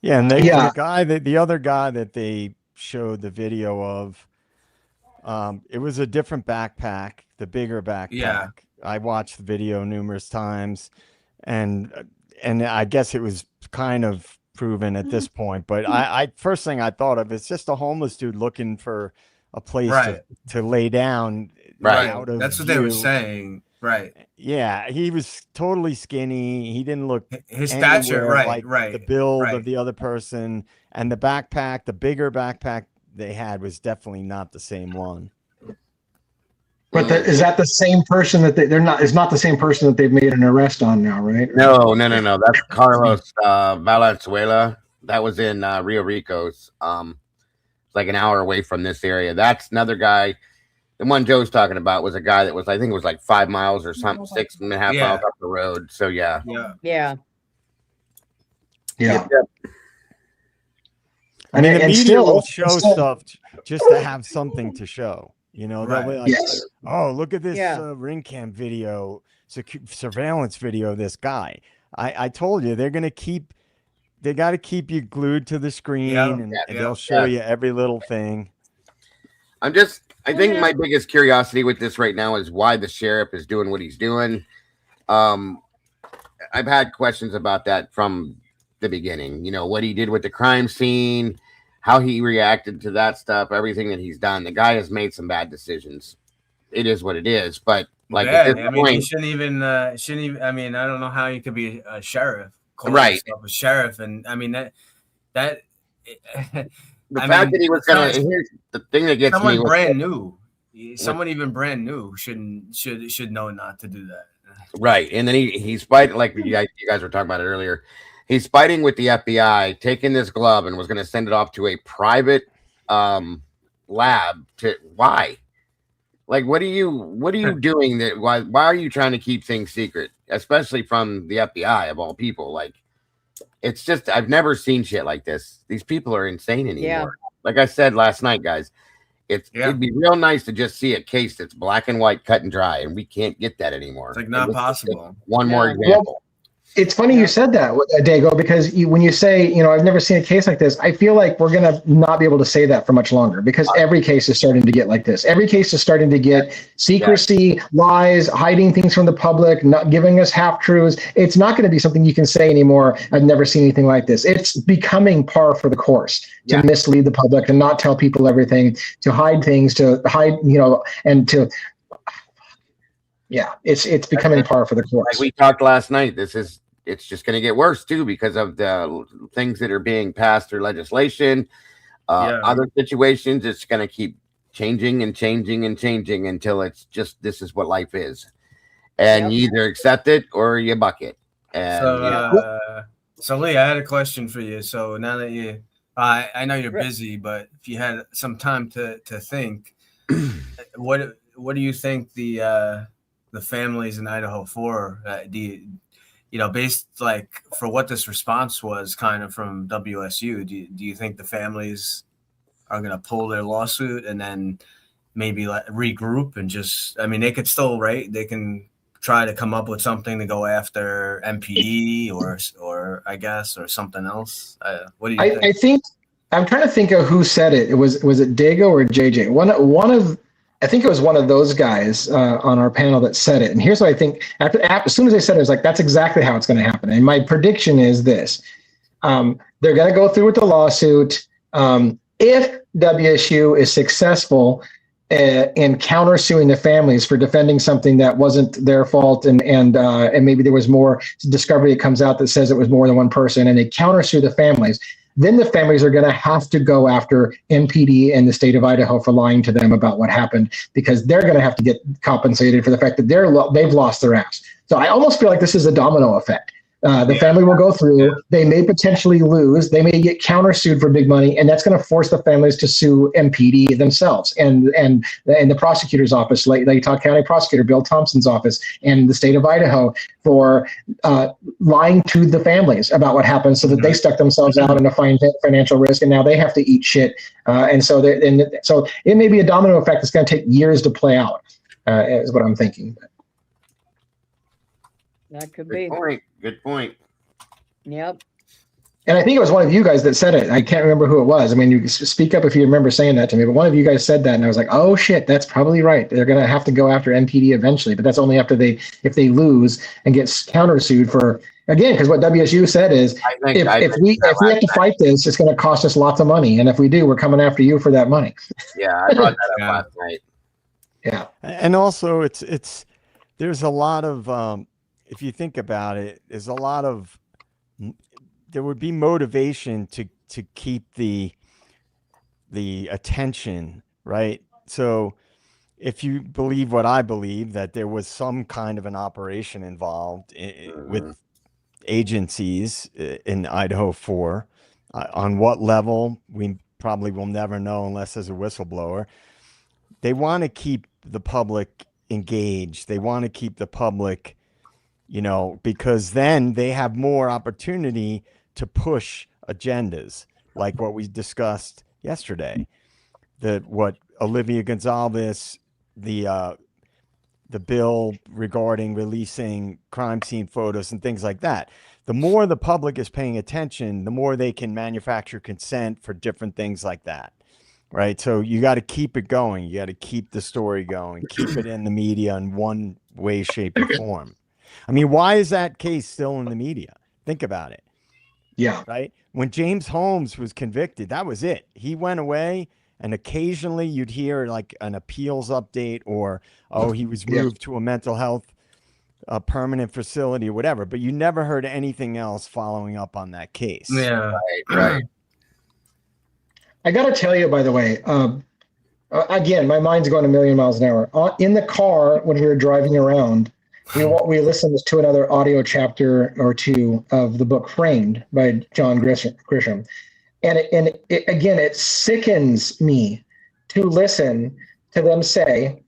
Yeah, and the other guy that they showed the video of, it was a different backpack, the bigger backpack. Yeah. I watched the video numerous times, and I guess it was kind of proven at this point. But I first thing I thought of is just a homeless dude looking for a place to lay down. Right. Out of That's what view. they were saying. Right. Yeah, he was totally skinny. He didn't look his stature, like the build of the other person, and the backpack, the bigger backpack they had, was definitely not the same one. But is that the same person that they're not? It's not the same person that they've made an arrest on now, right? No. That's Carlos Valenzuela. That was in Rio Ricos. It's like an hour away from this area. That's another guy. The one Joe's talking about was a guy that was, I think it was like 5 miles or something, 6.5 miles up the road. So yeah. I mean, the media will show stuff just to have something to show. You know, they'll be like, oh, look at this ring cam video, surveillance video of this guy. I told you, they got to keep you glued to the screen, and they'll show you every little thing. I think my biggest curiosity with this right now is why the sheriff is doing what he's doing. I've had questions about that from the beginning. You know, what he did with the crime scene, how he reacted to that stuff, everything that he's done. The guy has made some bad decisions. It is what it is. But like, at this point, he shouldn't even. I mean, I don't know how you could be a sheriff. Right. A sheriff, and I mean that The I fact mean, that he was gonna, and here's the thing that gets me. someone was brand that- new, someone even brand new should know not to do that. Right, and then he's fighting like you guys were talking about it earlier. He's fighting with the FBI, taking this glove and was going to send it off to a private lab. To why? Like, what are you doing? That why are you trying to keep things secret, especially from the FBI of all people? Like, it's just I've never seen shit like this. These people are insane anymore. Yeah. Like I said last night, guys. It'd be real nice to just see a case that's black and white, cut and dry, and we can't get that anymore. It's like not possible. One more example. It's funny you said that, Dago, because when you say, I've never seen a case like this, I feel like we're going to not be able to say that for much longer because every case is starting to get like this. Every case is starting to get secrecy, lies, hiding things from the public, not giving us half-truths. It's not going to be something you can say anymore. I've never seen anything like this. It's becoming par for the course to mislead the public, to not tell people everything, to hide things, to hide, and to... Yeah, it's becoming par for the course. Like we talked last night, it's just going to get worse too because of the things that are being passed through legislation. Other situations, it's going to keep changing and changing and changing until it's just this is what life is, and you either accept it or you buck it. And so Lee, I had a question for you. So now that I know you're busy, but if you had some time to think, what do you think the families in Idaho 4 based like for what this response was kind of from WSU, do you think the families are going to pull their lawsuit and then maybe regroup and just, I mean, they could still, right? They can try to come up with something to go after MPD or I guess, or something else. What do you think? I think I'm trying to think of who said it. Was it Dago or JJ? I think it was one of those guys on our panel that said it. And here's what I think. As soon as they said it, I was like, that's exactly how it's going to happen. And my prediction is this. They're going to go through with the lawsuit. If WSU is successful in countersuing the families for defending something that wasn't their fault and maybe there was more discovery that comes out that says it was more than one person, and they countersue the families, then the families are going to have to go after MPD and the state of Idaho for lying to them about what happened, because they're going to have to get compensated for the fact that they've lost their ass. So I almost feel like this is a domino effect. The family will go through. They may potentially lose. They may get countersued for big money, and that's going to force the families to sue MPD themselves and the prosecutor's office, like Utah County Prosecutor Bill Thompson's office, and the state of Idaho for lying to the families about what happened, so that they stuck themselves out in a financial risk, and now they have to eat shit. So it may be a domino effect that's going to take years to play out. Is what I'm thinking. That could be. Good point. Yep. And I think it was one of you guys that said it. I can't remember who it was. I mean, you can speak up if you remember saying that to me, but one of you guys said that, and I was like, oh shit, that's probably right. They're going to have to go after MPD eventually, but that's only after if they lose and get countersued for, again, because what WSU said is, if we have to fight this, it's going to cost us lots of money, and if we do, we're coming after you for that money. Yeah, I brought that up last night. Yeah. And also there's a lot of, if you think about it, there would be motivation to keep the attention, right? So if you believe what I believe, that there was some kind of an operation involved with agencies in Idaho 4, on what level, we probably will never know unless there's a whistleblower. They want to keep the public engaged. They want to keep the public, because then they have more opportunity to push agendas like what we discussed yesterday, what Olivia Gonzalez, the bill regarding releasing crime scene photos and things like that. The more the public is paying attention, the more they can manufacture consent for different things like that. Right. So you got to keep it going. You got to keep the story going, keep it in the media in one way, shape, or form. I mean, why is that case still in the media? Think about it. Yeah. Right. When James Holmes was convicted, that was it. He went away, and occasionally you'd hear like an appeals update or, he was moved to a mental health permanent facility or whatever. But you never heard anything else following up on that case. Yeah. Right. I got to tell you, by the way, again, my mind's going a million miles an hour. In the car when we were driving around, we listened to another audio chapter or two of the book Framed by John Grisham. And again, it sickens me to listen to them say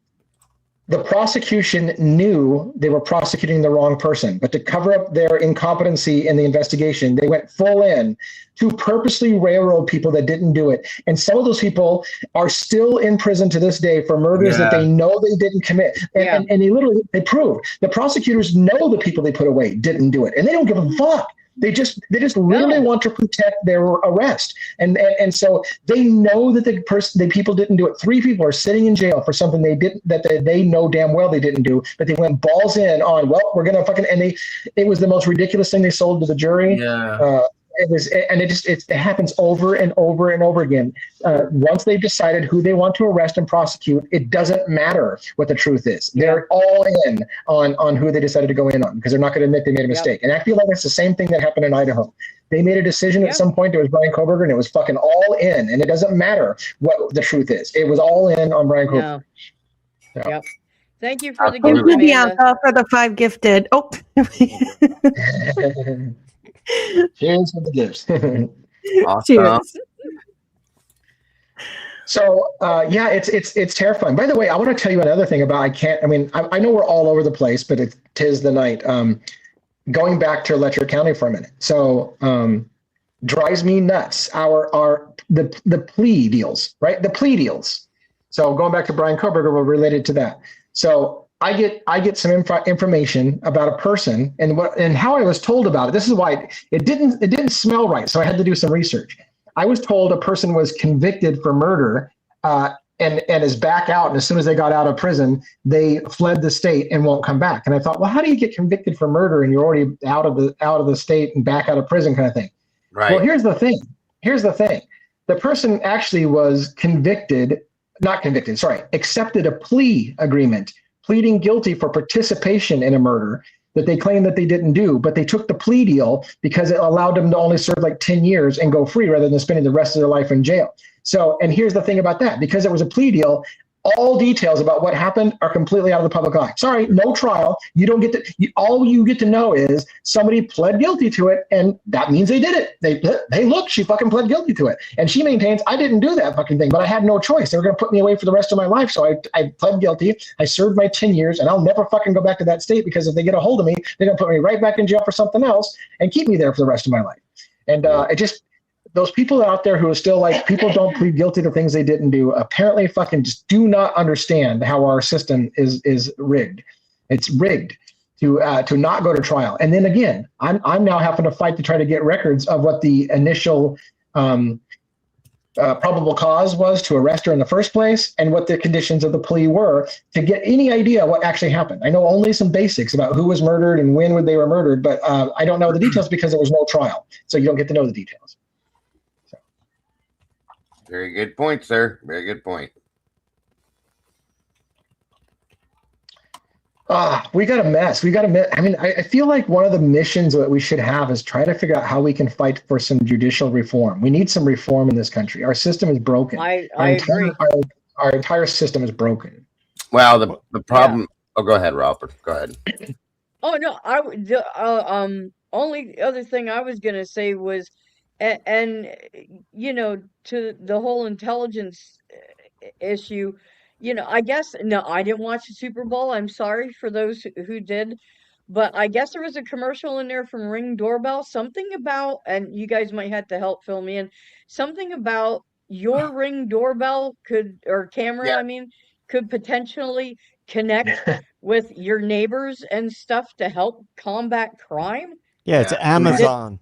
the prosecution knew they were prosecuting the wrong person, but to cover up their incompetency in the investigation, they went full in to purposely railroad people that didn't do it. And some of those people are still in prison to this day for murders that they know they didn't commit. And they proved the prosecutors know the people they put away didn't do it, and they don't give a fuck. They just literally want to protect their arrest, and so they know that the people didn't do it. 3 people are sitting in jail for something they know damn well they didn't do, but they went balls in on, well, we're gonna fucking, and it was the most ridiculous thing they sold to the jury. It happens over and over and over again. Once they've decided who they want to arrest and prosecute, it doesn't matter what the truth is. They're all in on who they decided to go in on, because they're not going to admit they made a mistake. And I feel like it's the same thing that happened in Idaho. They made a decision at some point. It was Brian Koberger, and it was fucking all in. And it doesn't matter what the truth is. It was all in on Brian Koberger. No. So. Yep. Thank you for the Thank gift, you, Amanda. Bianca, for the 5 gifted. Oh. Cheers for the gifts. Awesome. Cheers. So it's terrifying. By the way, I want to tell you another thing about I know we're all over the place, but tis the night. Going back to Letcher County for a minute. So drives me nuts. The plea deals, right? The plea deals. So going back to Brian Koberger, we're related to that. So I get some information about a person and how I was told about it. This is why it didn't smell right. So I had to do some research. I was told a person was convicted for murder and is back out. And as soon as they got out of prison, they fled the state and won't come back. And I thought, well, how do you get convicted for murder and you're already out of the state and back out of prison kind of thing? Right. Well, here's the thing. The person actually was accepted a plea agreement, pleading guilty for participation in a murder that they claim that they didn't do, but they took the plea deal because it allowed them to only serve like 10 years and go free rather than spending the rest of their life in jail. So, and here's the thing about that, because it was a plea deal, all details about what happened are completely out of the public eye. Sorry, no trial. You don't get to, all you get to know is somebody pled guilty to it, and that means they did it. Hey, look, she fucking pled guilty to it. And she maintains, I didn't do that fucking thing, but I had no choice. They were going to put me away for the rest of my life. So I pled guilty. I served my 10 years, and I'll never fucking go back to that state, because if they get a hold of me, they're going to put me right back in jail for something else and keep me there for the rest of my life. And those people out there who are still like, people don't plead guilty to things they didn't do, apparently fucking just do not understand how our system is rigged. It's rigged to not go to trial. And then again, I'm now having to fight to try to get records of what the initial probable cause was to arrest her in the first place, and what the conditions of the plea were, to get any idea what actually happened. I know only some basics about who was murdered and when they were murdered, but I don't know the details because there was no trial. So you don't get to know the details. Very good point, sir. Very good point. We got a mess. I mean, I feel like one of the missions that we should have is try to figure out how we can fight for some judicial reform. We need some reform in this country. Our system is broken. I agree. Our entire system is broken. Well, the problem. Yeah. Oh, go ahead, Robert. Go ahead. Oh no, only other thing I was gonna say was, and you know, to the whole intelligence issue, you know, I guess, no, I didn't watch the Super Bowl. I'm sorry for those who did, but I guess there was a commercial in there from Ring Doorbell, something about, and you guys might have to help fill me in, something about your Ring doorbell camera, I mean, could potentially connect with your neighbors and stuff to help combat crime. Yeah, it's Amazon.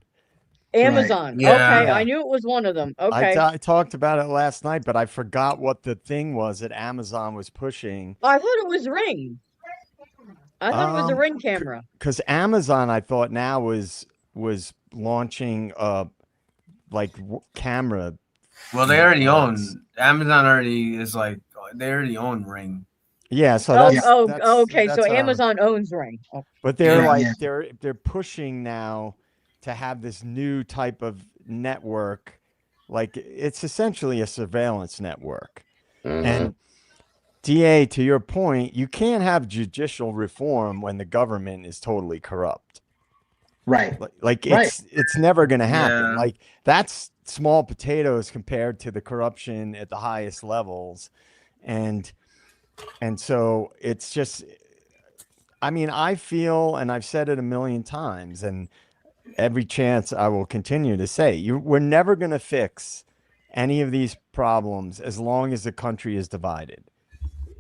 Amazon. Right. Yeah. Okay, I knew it was one of them. Okay. I talked about it last night, but I forgot what the thing was that Amazon was pushing. I thought it was Ring. I thought it was a Ring camera. Because Amazon, I thought now was launching camera. Well, they already own Amazon. Already is like they already own Ring. Yeah, so okay. So Amazon owns Ring. Oh. But they're they're pushing now to have this new type of network Like it's essentially a surveillance network. Mhm. And DA, to your point, you can't have judicial reform when the government is totally corrupt. Right. Like Right. it's never going to happen. Yeah. Like that's small potatoes compared to the corruption at the highest levels. And so it's just, I mean, I feel, and I've said it a million times, and every chance I will continue to say, we're never going to fix any of these problems as long as the country is divided.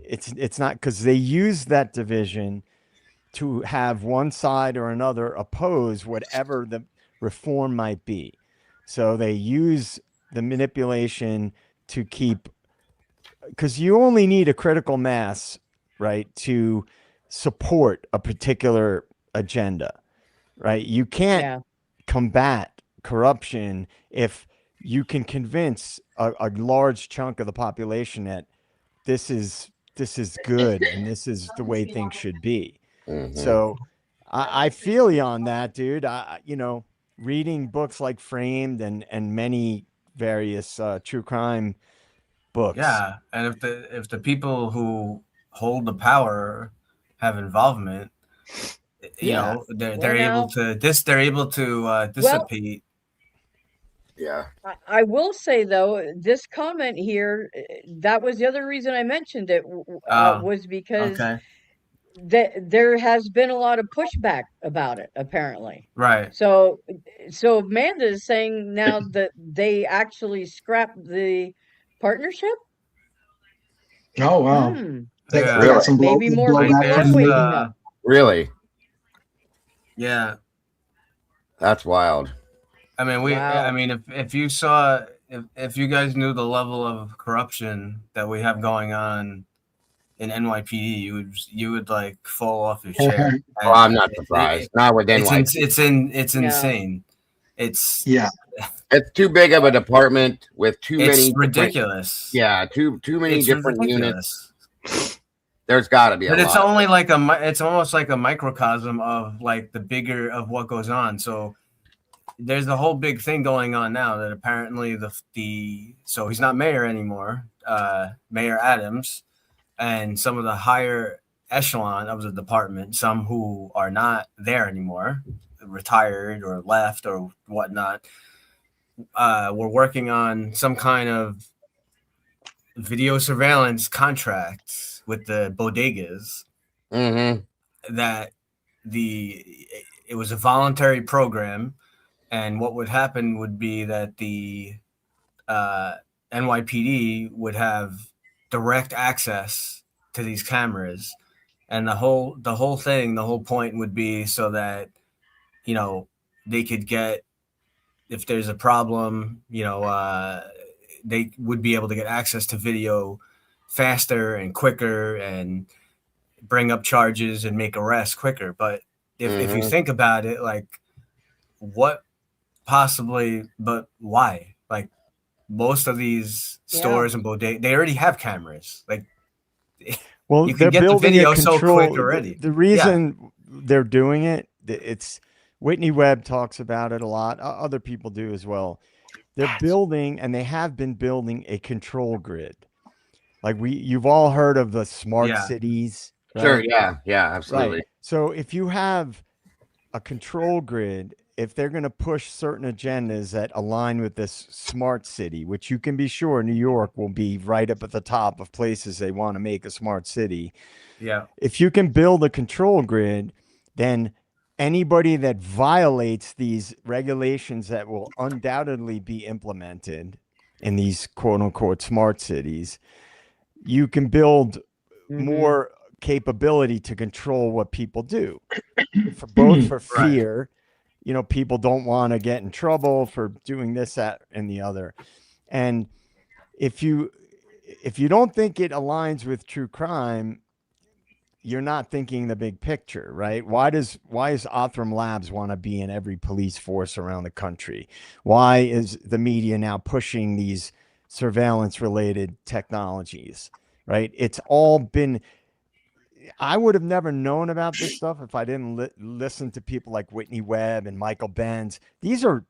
It's not, because they use that division to have one side or another oppose whatever the reform might be. So they use the manipulation to keep, because you only need a critical mass, right, to support a particular agenda, right? You can't Yeah. combat corruption if you can convince a large chunk of the population that this is good and this is the way things should be. Mhm. So I feel you on that, dude. Reading books like Framed and many various true crime books. Yeah, and if the people who hold the power have involvement, you Yeah. know, they're Well, able to dissipate. Yeah. I will say though, this comment here, that was the other reason I mentioned it, was because Okay, there has been a lot of pushback about it, apparently. right. So Amanda is saying now that they actually scrapped the partnership. Oh wow. Hmm. They Yeah, got some Maybe more like blowback people are from the waking media. up. Really? yeah. That's wild. I mean, Wow. I mean, if you saw, if you guys knew the level of corruption that we have going on in NYPD, you would like fall off your chair. Well, I'm not It- surprised. Not with it's NYPD. it's Yeah. insane. It's Yeah. It's too big of a department with too it's many different. ridiculous. Yeah, too many It's different units. ridiculous. There's got to be a But it's lot. only like it's almost like a microcosm of like the bigger of what goes on. So there's a whole big thing going on now that apparently so he's not mayor anymore, Mayor Adams, and some of the higher echelon of the department, some who are not there anymore, retired or left or whatnot, were working on some kind of video surveillance contract with the bodegas Mm-hmm. that it was a voluntary program, and what would happen would be that the NYPD would have direct access to these cameras, and the whole point would be so that they could get, if there's a problem, they would be able to get access to video faster and quicker and bring up charges and make arrests quicker. But if you think about it, like, what possibly, but why? Like, most of these stores and bodegas, they already have cameras. Like, Well, you they're can get the building video a so control. quick already. The reason they're doing it, it's Whitney Webb talks about it a lot. Other people do as well. They're building, and they have been building, a control grid. Like you've all heard of the smart cities. Right? Sure. Yeah. Yeah. Absolutely. Right. So if you have a control grid, if they're going to push certain agendas that align with this smart city, which you can be sure New York will be right up at the top of places they want to make a smart city. Yeah. If you can build a control grid, then anybody that violates these regulations that will undoubtedly be implemented in these quote unquote smart cities, you can build more capability to control what people do, for fear. People don't want to get in trouble for doing this, that, and the other. And if you don't think it aligns with true crime, you're not thinking the big picture, right? Why does Othram Labs want to be in every police force around the country? Why is the media now pushing these surveillance related technologies, right? It's all been, I would have never known about this stuff if I didn't listen to people like Whitney Webb and Michael Benz. These are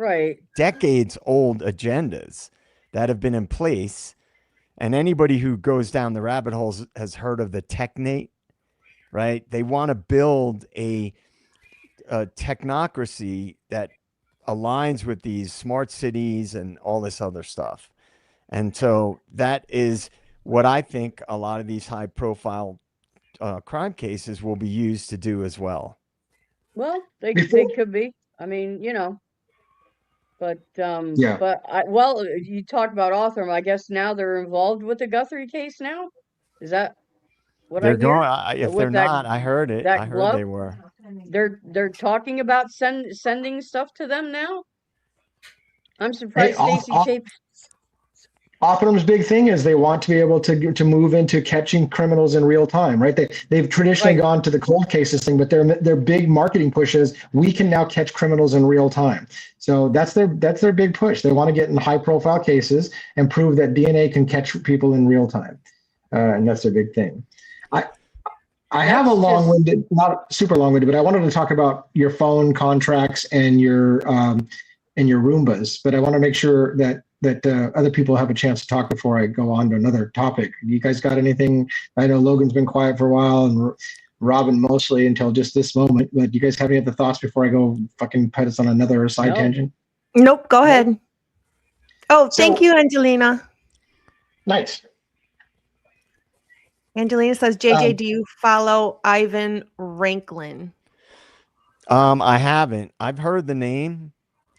Right. decades old agendas that have been in place. And anybody who goes down the rabbit holes has heard of the technate, right? They want to build a technocracy that aligns with these smart cities and all this other stuff. And so that is what I think a lot of these high profile crime cases will be used to do as well. Well, they Before- could be. I mean, you know, but Yeah. but you talk about Othram. I guess now they're involved with the Guthrie case now. Is that what They're I hear? going, if With they're that- not, I heard it. that I heard glove? they were. They're talking about sending stuff to them now. I'm surprised Stacey Chapin. Othram's big thing is they want to be able to move into catching criminals in real time, right? They've traditionally Right. gone to the cold cases thing, but their big marketing push is we can now catch criminals in real time. So that's their big push. They want to get in high profile cases and prove that DNA can catch people in real time, and that's their big thing. I have a long-winded, not super long-winded, but I wanted to talk about your phone contracts and your Roombas, but I want to make sure that other people have a chance to talk before I go on to another topic. You guys got anything? I know Logan's been quiet for a while and Robin mostly until just this moment, but do you guys have any other thoughts before I go fucking put us on another side tangent? Nope, go ahead. Oh, thank So- you, Angelina. Nice. Angelina says, JJ, do you follow Ivan Ranklin? I haven't. I've heard the name.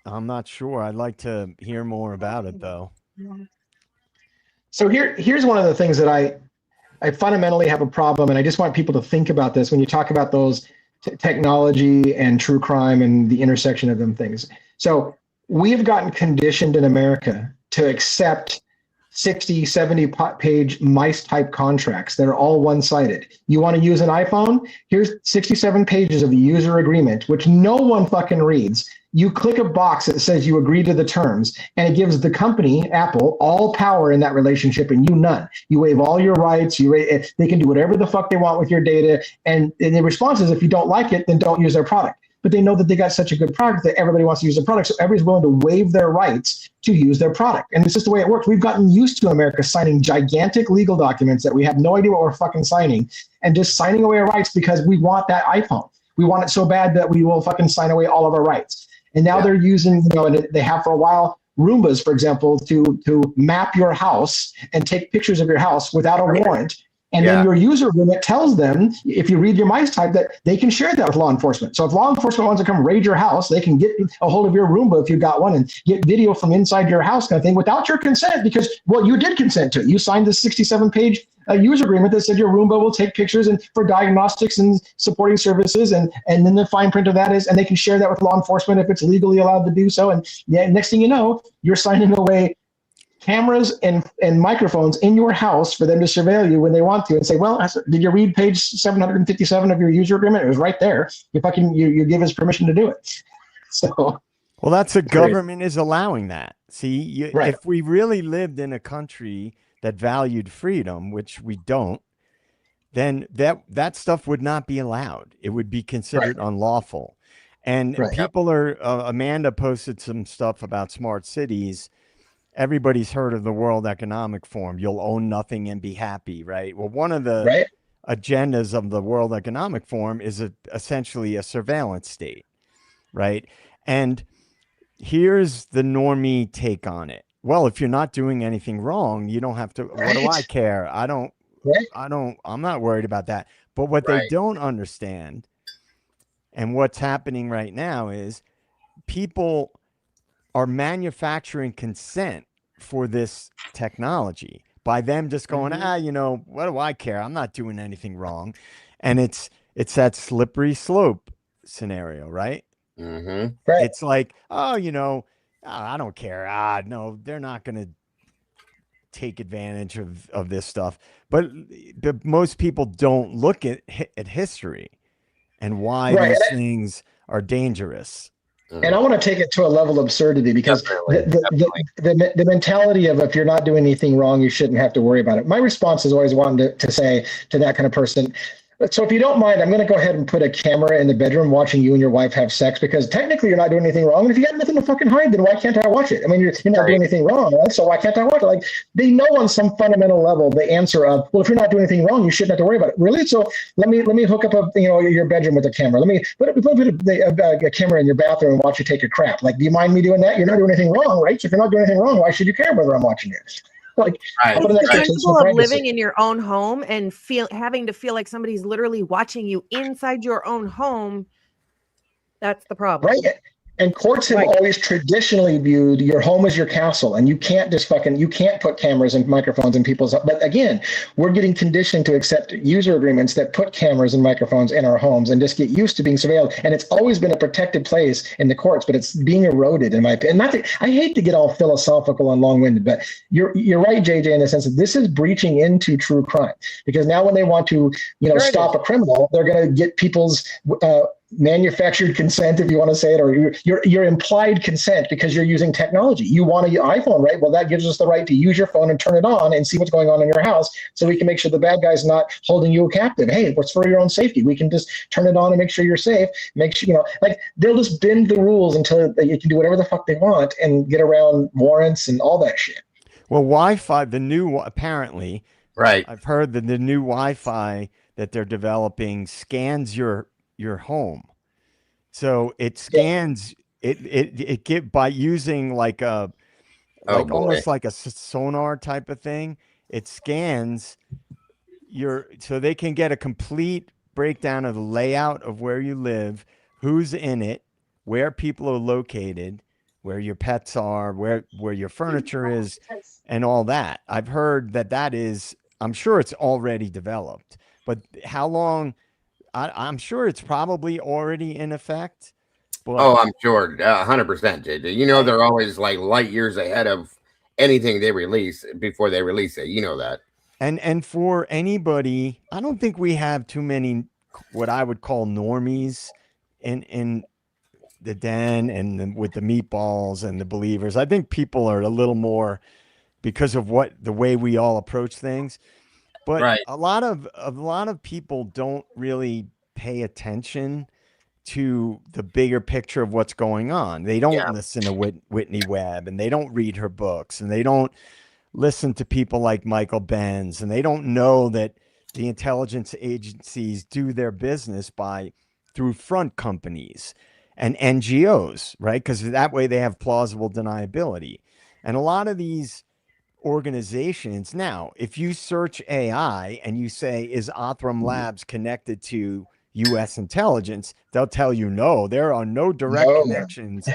I'm not sure. I'd like to hear more about it though. So here's one of the things that I fundamentally have a problem, and I just want people to think about this when you talk about those technology and true crime and the intersection of them things. So we have gotten conditioned in America to accept 60, 70 page mice type contracts that are all one-sided. You want to use an iPhone? Here's 67 pages of the user agreement, which no one fucking reads. You click a box that says you agree to the terms, and it gives the company, Apple, all power in that relationship and you none. You waive all your rights. They can do whatever the fuck they want with your data. And the response is, if you don't like it, then don't use their product. But they know that they got such a good product that everybody wants to use their product. So everybody's willing to waive their rights to use their product. And it's just the way it works. We've gotten used to America signing gigantic legal documents that we have no idea what we're fucking signing and just signing away our rights because we want that iPhone. We want it so bad that we will fucking sign away all of our rights. And now they're using, and they have for a while, Roombas, for example, to map your house and take pictures of your house without a warrant. And then your user agreement tells them, if you read your mice type, that they can share that with law enforcement. So if law enforcement wants to come raid your house, they can get a hold of your Roomba if you've got one and get video from inside your house kind of thing without your consent because, well, you did consent to it. You signed this 67-page user agreement that said your Roomba will take pictures and for diagnostics and supporting services. And then the fine print of that is, and they can share that with law enforcement if it's legally allowed to do so. And next thing you know, you're signing away cameras and microphones in your house for them to surveil you when they want to and say, well, did you read page 757 of your user agreement? It was right there. You give us permission to do it. So, well, that's the government is allowing that. See, Right. If we really lived in a country that valued freedom, which we don't, then that stuff would not be allowed. It would be considered unlawful. And people are, Amanda posted some stuff about smart cities. Everybody's heard of the World Economic Forum. You'll own nothing and be happy, right? Well, one of the agendas of the World Economic Forum is essentially a surveillance state, right? And here's the normie take on it. Well, if you're not doing anything wrong, you don't have to. What do I care? I'm not worried about that. But what they don't understand, and what's happening right now, is people are manufacturing consent for this technology by them just going, what do I care? I'm not doing anything wrong. And it's that slippery slope scenario, right? Mm-hmm. It's like, I don't care. No, they're not going to take advantage of this stuff. But most people don't look at history and why these things are dangerous. And I want to take it to a level of absurdity because the mentality of if you're not doing anything wrong, you shouldn't have to worry about it. My response is always wanting to say to that kind of person, So if you don't mind, I'm going to go ahead and put a camera in the bedroom watching you and your wife have sex, because technically you're not doing anything wrong. And if you got nothing to fucking hide, then why can't I watch it? I mean, you're not doing anything wrong, right? So why can't I watch it? Like, they know on some fundamental level the answer of, well, if you're not doing anything wrong, you shouldn't have to worry about it. Really? So let me hook up your bedroom with a camera. Let me put a camera in your bathroom and watch you take a crap. Like, do you mind me doing that? You're not doing anything wrong, right? So if you're not doing anything wrong, why should you care whether I'm watching it? Like, Right. how about It's the an expectation principle of of living privacy? in your own home and having to feel like somebody's literally watching you inside your own home. That's the problem. Right. And courts have Right. always traditionally viewed your home as your castle, and you can't put cameras and microphones in people's. But again, we're getting conditioned to accept user agreements that put cameras and microphones in our homes and just get used to being surveilled. And it's always been a protected place in the courts, but it's being eroded, in my opinion. I hate to get all philosophical and long-winded, but you're right, JJ, in the sense that this is breaching into true crime, because now when they want to stop a criminal, they're going to get people's manufactured consent, if you want to say it, or your implied consent, because you're using technology. You want an iPhone, right? Well, that gives us the right to use your phone and turn it on and see what's going on in your house, so we can make sure the bad guy's not holding you captive. Hey, what's for your own safety? We can just turn it on and make sure you're safe. Make sure, like, they'll just bend the rules until you can do whatever the fuck they want and get around warrants and all that shit. Well, Wi-Fi, apparently, Right. I've heard that the new Wi-Fi that they're developing scans your home. So it scans it get by using like almost like a sonar type of thing. It scans so they can get a complete breakdown of the layout of where you live, who's in it, where people are located, where your pets are, where your furniture is, and all that. I've heard that is, I'm sure it's already developed, but how long? I'm sure it's probably already in effect. But I'm sure, 100%, JJ. They're always like light years ahead of anything they release before they release it. You know that. And for anybody, I don't think we have too many what I would call normies in the den and with the meatballs and the believers. I think people are a little more, because of the way we all approach things. But Right. a lot of people don't really pay attention to the bigger picture of what's going on. They don't listen to Whitney Webb, and they don't read her books, and they don't listen to people like Michael Benz, and they don't know that the intelligence agencies do their business through front companies and NGOs, right? Because that way they have plausible deniability. And a lot of these organizations now, if you search AI and you say, is Othram Labs connected to U.S. intelligence, they'll tell you no, there are no direct connections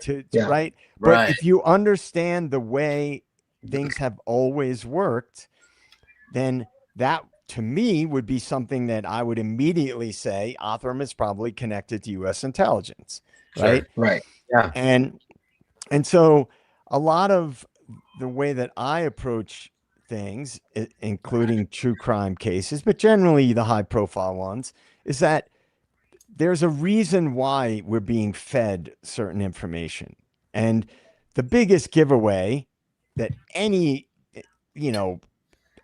to right. But if you understand the way things have always worked, then that to me would be something that I would immediately say Othram is probably connected to U.S. intelligence, right? Sure. Right. Yeah. And so a lot of the way that I approach things, including true crime cases, but generally the high profile ones, is that there's a reason why we're being fed certain information. And the biggest giveaway that any,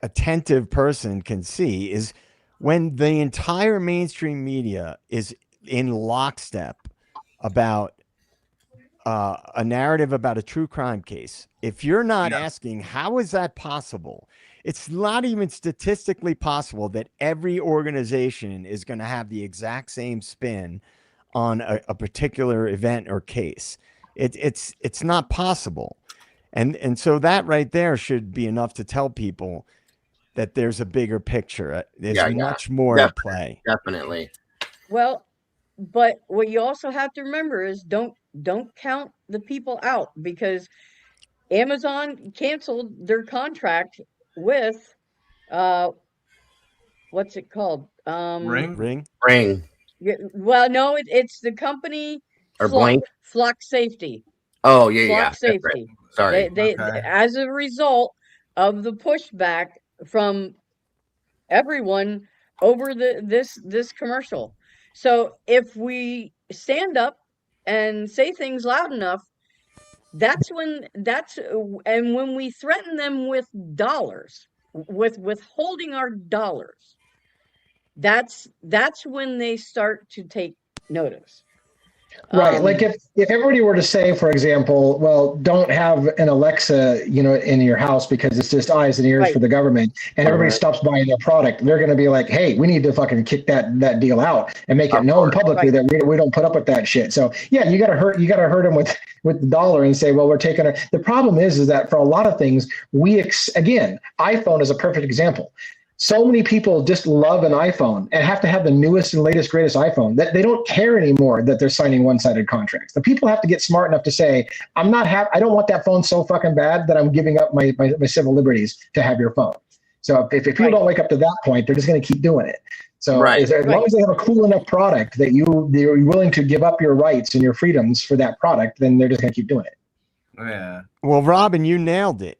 attentive person can see is when the entire mainstream media is in lockstep about a narrative about a true crime case. If you're not asking, how is that possible? It's not even statistically possible that every organization is going to have the exact same spin on a particular event or case. It's not possible. And so that right there should be enough to tell people that there's a bigger picture. There's much more at play. Definitely. Well, but what you also have to remember is don't count the people out, because Amazon canceled their contract with what's it called? Ring. Well, no, it's the company Or Flock, Blank. Flock Safety. Oh, yeah. Flock That's right. Safety. Sorry. They as a result of the pushback from everyone over this commercial. So if we stand up and say things loud enough, and when we threaten them with dollars, with withholding our dollars, that's when they start to take notice. Right. Like if everybody were to say, for example, well, don't have an Alexa, in your house because it's just eyes and ears Right. for the government, and everybody stops buying their product, they're going to be like, hey, we need to fucking kick that deal out and make it known publicly that we don't put up with that shit. So yeah, you got to hurt them with the dollar and say, well, we're taking it. The problem is that for a lot of things, again, iPhone is a perfect example. So many people just love an iPhone and have to have the newest and latest, greatest iPhone that they don't care anymore that they're signing one-sided contracts. The people have to get smart enough to say, I don't want that phone so fucking bad that I'm giving up my civil liberties to have your phone. So if people don't wake up to that point, they're just going to keep doing it. So as long as they have a cool enough product that they're willing to give up your rights and your freedoms for that product, then they're just going to keep doing it. Yeah. Well, Robin, you nailed it.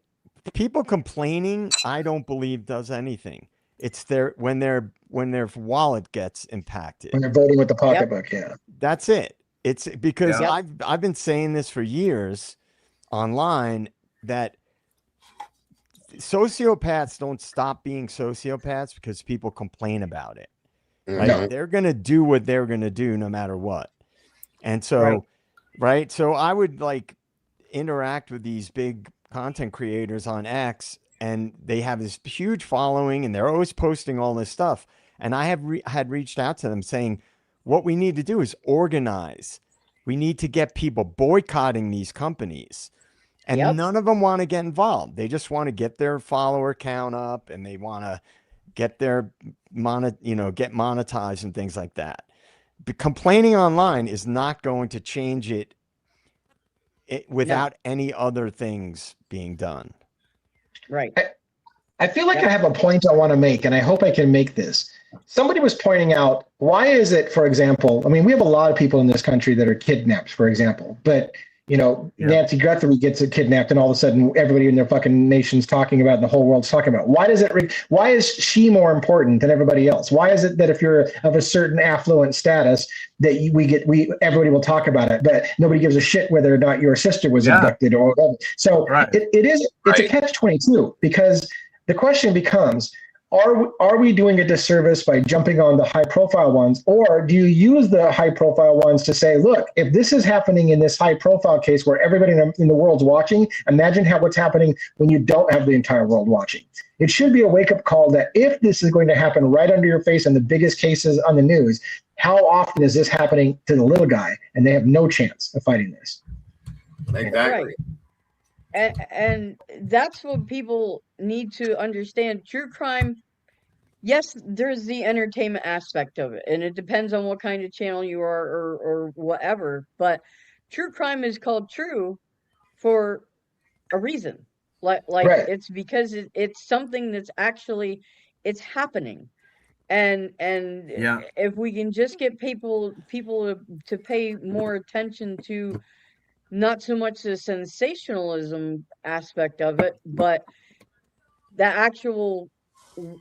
People complaining, I don't believe does anything. It's when their wallet gets impacted. When they're voting with the pocketbook, yeah. That's it. It's because I've been saying this for years online that sociopaths don't stop being sociopaths because people complain about it. Right? They're going to do what they're going to do no matter what. And so, right? So I would interact with these big content creators on X, and they have this huge following and they're always posting all this stuff. And I had reached out to them saying, what we need to do is organize. We need to get people boycotting these companies. And none of them want to get involved. They just want to get their follower count up and they want to get their get monetized and things like that. But complaining online is not going to change it without any other things being done. Right. I feel like I have a point I want to make, and I hope I can make this. Somebody was pointing out, why is it, for example, I mean, we have a lot of people in this country that are kidnapped, for example, but Nancy Guthrie gets kidnapped and all of a sudden everybody in their fucking nation's talking about it, the whole world's talking about it. Why is she more important than everybody else? Why is it that if you're of a certain affluent status that everybody will talk about it, but nobody gives a shit whether or not your sister was abducted or whatever. So it's a catch-22 because the question becomes, are we doing a disservice by jumping on the high profile ones, or do you use the high profile ones to say, look, if this is happening in this high profile case where everybody in the world's watching, imagine what's happening when you don't have the entire world watching. It should be a wake-up call that if this is going to happen right under your face in the biggest cases on the news, how often is this happening to the little guy and they have no chance of fighting this? Exactly. And that's what people need to understand. True crime, yes, there's the entertainment aspect of it, and it depends on what kind of channel you are or whatever. But true crime is called true for a reason. It's because it's something that's actually it's happening. And if we can just get people to pay more attention to not so much the sensationalism aspect of it, but the actual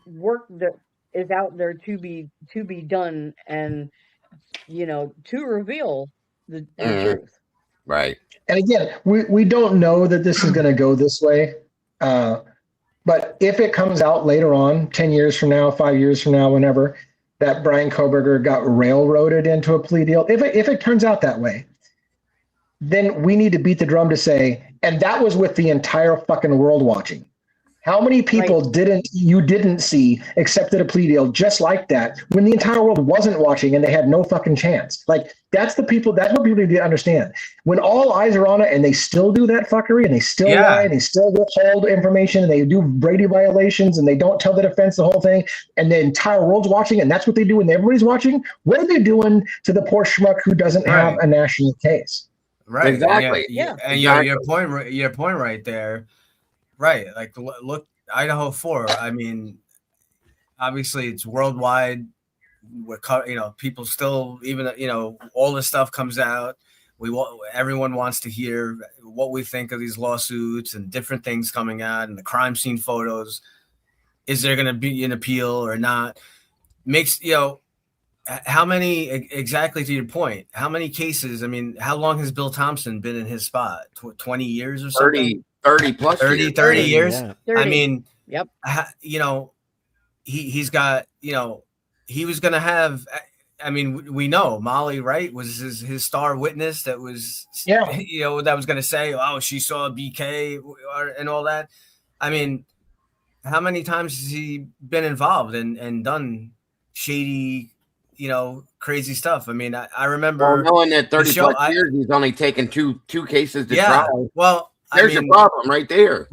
work that is out there to be done, and to reveal the truth. Right. And again, we don't know that this is going to go this way, but if it comes out later on, 10 years from now, 5 years from now, whenever, that Brian Koberger got railroaded into a plea deal, if it turns out that way, then we need to beat the drum to say, and that was with the entire fucking world watching. How many people you didn't see accepted a plea deal just like that when the entire world wasn't watching and they had no fucking chance? That's what people need to understand. When all eyes are on it and they still do that fuckery and they still lie and they still withhold information and they do Brady violations and they don't tell the defense the whole thing and the entire world's watching and that's what they do when everybody's watching, what are they doing to the poor schmuck who doesn't have a national case? Right. Exactly. And your point right there. Right. Look, Idaho 4. I mean, obviously it's worldwide. People still, even, all this stuff comes out. Everyone wants to hear what we think of these lawsuits and different things coming out and the crime scene photos. Is there going to be an appeal or not? Makes, how many, exactly to your point, how many cases, I mean, how long has Bill Thompson been in his spot? 20 years or something? 30 plus 30 years. Yeah. 30. I mean, Yep. he's got, he was going to have, I mean, we know Molly, right, was his star witness that was, you know, that was going to say, oh, she saw BK and all that. I mean, how many times has he been involved and done shady, you know, crazy stuff? I mean, I remember knowing that 30 plus years, he's only taken two cases to trial. Well, there's your problem right there.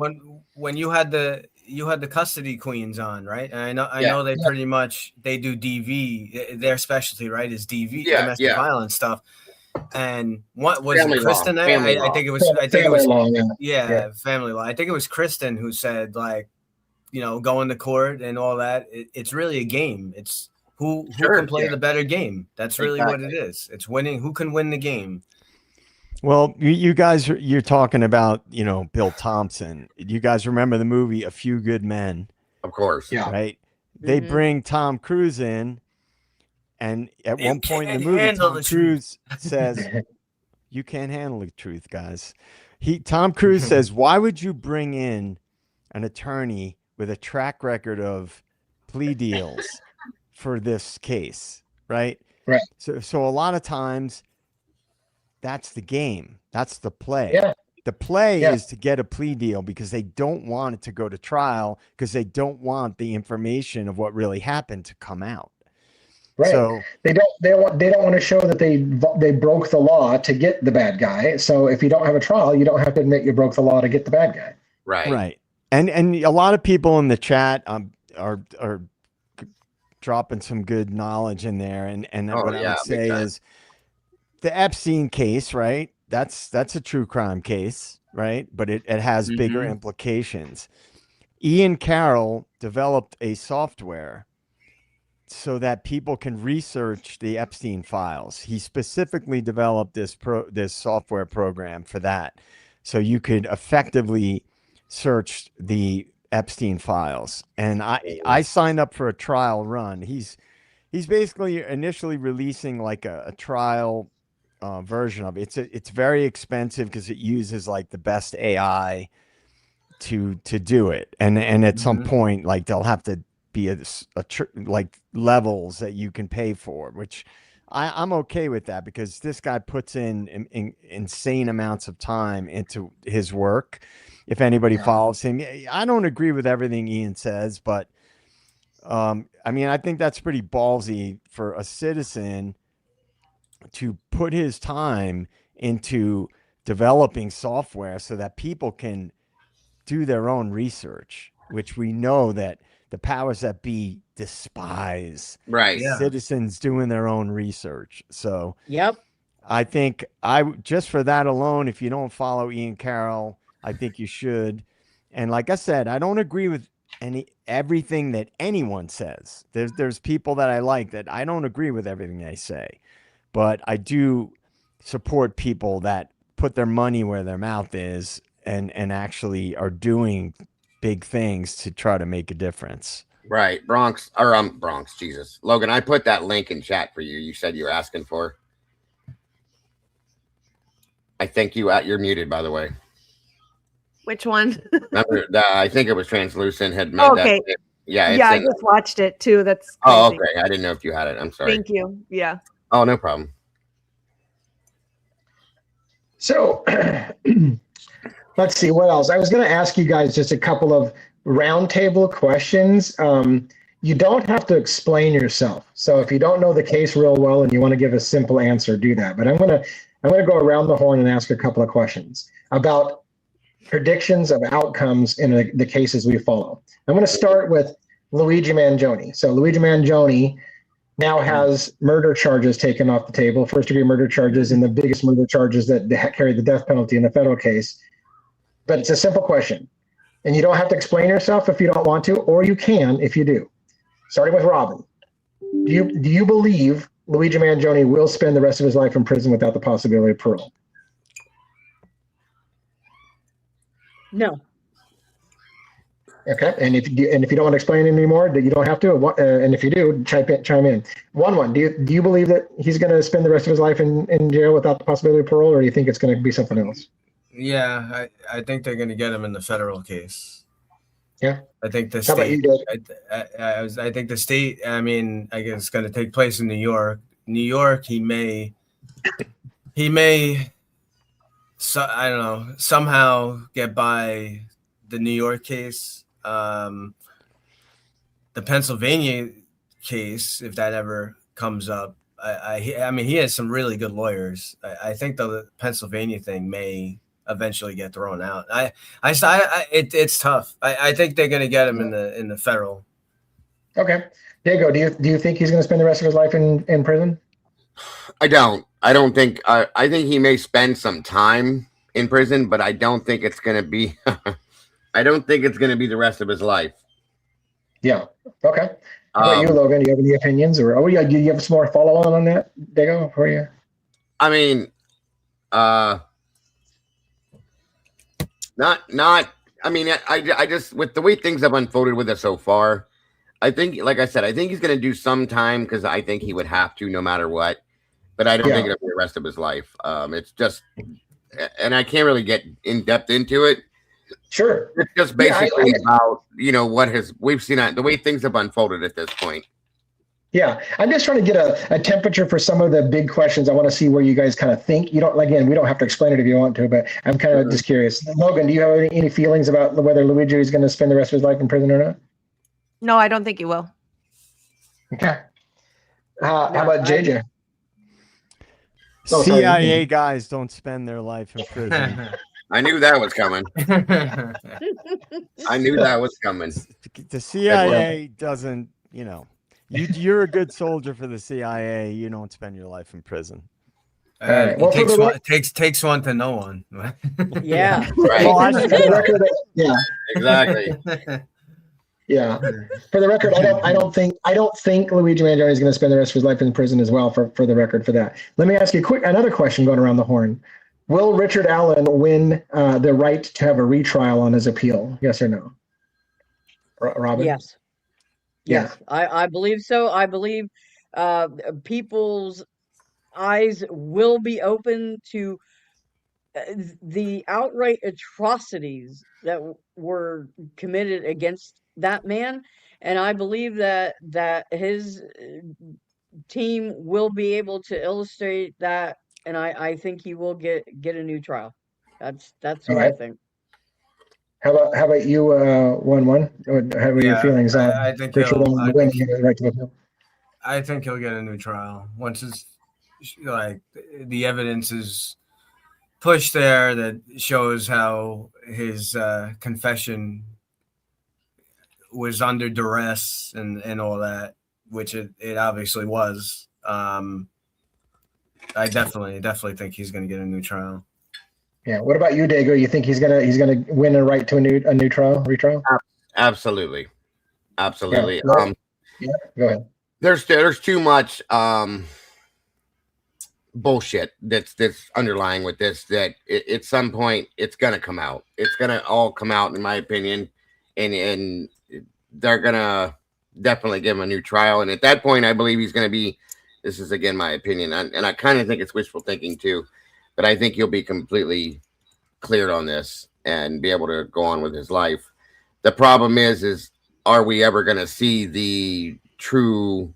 When you had the custody queens on, right? And I know they pretty much they do DV. Their specialty, right, is DV, domestic violence stuff. And what was it, Kristen? I think it was. I think it was. Family law. I think it was Kristen who said, like, you know, going to court and all that. It's really a game. It's who can play the better game. That's really what it is. It's winning. Who can win the game? Well, you guys, you're talking about, you know, Bill Thompson. You guys remember the movie A Few Good Men? Of course. Yeah. Right. They bring Tom Cruise in, and at one point in the movie, Tom Cruise says, "You can't handle the truth, guys." Tom Cruise says, "Why would you bring in an attorney with a track record of plea deals for this case?" Right. Right. So a lot of times, that's the game. That's the play. Yeah. The play is to get a plea deal because they don't want it to go to trial, because they don't want the information of what really happened to come out. Right. So they don't want to show that they broke the law to get the bad guy. So if you don't have a trial, you don't have to admit you broke the law to get the bad guy. Right. Right. And a lot of people in the chat are dropping some good knowledge in there. And what I would say is, the Epstein case, right? That's a true crime case, right? But it has bigger implications. Ian Carroll developed a software so that people can research the Epstein files. He specifically developed this software program for that, so you could effectively search the Epstein files. And I signed up for a trial run. He's basically initially releasing like a trial version of it. It's very expensive because it uses like the best AI to do it, and at some point, like, they'll have to be like levels that you can pay for, which I'm okay with that, because this guy puts in insane amounts of time into his work. If anybody follows him, I don't agree with everything Ian says, but I mean, I think that's pretty ballsy for a citizen to put his time into developing software so that people can do their own research, which we know that the powers that be despise. Right. Citizens doing their own research. So Yep. I think just for that alone, if you don't follow Ian Carroll, I think you should. And like I said, I don't agree with everything that anyone says. There's people that I like that I don't agree with everything they say. But I do support people that put their money where their mouth is and actually are doing big things to try to make a difference. Right. Bronx, Jesus. Logan, I put that link in chat for you. You said you were asking for. I think you're muted, by the way. Which one? Remember, I think it was Translucent had made that. Yeah. I just watched it too. That's crazy. Oh, okay. I didn't know if you had it. I'm sorry. Thank you. Yeah. Oh, no problem. So let's see what else. I was going to ask you guys just a couple of roundtable questions. You don't have to explain yourself. So if you don't know the case real well and you want to give a simple answer, do that. But I'm going to go around the horn and ask a couple of questions about predictions of outcomes in the cases we follow. I'm going to start with Luigi Mangione. So Luigi Mangione now has murder charges taken off the table, first-degree murder charges, and the biggest murder charges that carry the death penalty in the federal case. But it's a simple question, and you don't have to explain yourself if you don't want to, or you can if you do. Starting with Robin, do you believe Luigi Mangione will spend the rest of his life in prison without the possibility of parole? No. Okay, and if you don't want to explain anymore, that you don't have to, and if you do, chime in. One. Do you believe that he's going to spend the rest of his life in jail without the possibility of parole, or do you think it's going to be something else? Yeah, I think they're going to get him in the federal case. Yeah. I think the How about you, state. Dave? I think the state. I mean, I guess it's going to take place in New York. New York, he may. So I don't know. Somehow get by the New York case. The Pennsylvania case, if that ever comes up, I mean, he has some really good lawyers. I think the Pennsylvania thing may eventually get thrown out. It's tough. I think they're going to get him in the federal. Okay, Diego, do you think he's going to spend the rest of his life in prison? I don't. I think he may spend some time in prison, but I don't think it's going to be. I don't think it's going to be the rest of his life. Yeah. Okay. How about you, Logan? Do you have any opinions, or do you have some more follow on that, Diego? For you? I mean, not. I mean, I just, with the way things have unfolded with us so far, I think, like I said, I think he's going to do some time because I think he would have to no matter what. But I don't think it'll be the rest of his life. It's just, and I can't really get in depth into it. Sure. It's just basically about, we've seen the way things have unfolded at this point. Yeah. I'm just trying to get a temperature for some of the big questions. I want to see where you guys kind of think. We don't have to explain it if you want to, but I'm kind of just curious. Logan, do you have any feelings about whether Luigi is going to spend the rest of his life in prison or not? No, I don't think he will. Okay. How about JJ? CIA guys don't spend their life in prison. I knew that was coming. I knew that was coming. The CIA doesn't, you're a good soldier for the CIA. You don't spend your life in prison. Right. Well, it takes one to know one. Yeah. Right. Well, yeah. Exactly. Yeah. For the record, I don't think Luigi Mangione is going to spend the rest of his life in prison as well. For the record, for that. Let me ask you another question going around the horn. Will Richard Allen win the right to have a retrial on his appeal? Yes or no? Robin? Yes. Yes, I believe so. I believe people's eyes will be open to the outright atrocities that were committed against that man, and I believe that his team will be able to illustrate that, and I think he will get a new trial. That's what I think. How about you, 1-1? How are your feelings on I think Richard Allen winning the right to appeal? I think he'll get a new trial once it's the evidence is pushed there that shows how his confession was under duress and all that, which it obviously was. I definitely think he's going to get a new trial. Yeah. What about you, Dago? You think he's gonna win a right to a new retrial? Absolutely. Yeah. Go ahead. There's too much bullshit that's underlying with this, that at some point it's gonna come out. It's gonna all come out, in my opinion, and they're gonna definitely give him a new trial. And at that point, I believe he's gonna be. This is again my opinion, and I kind of think it's wishful thinking too, but I think he'll be completely cleared on this and be able to go on with his life. The problem is are we ever gonna see the true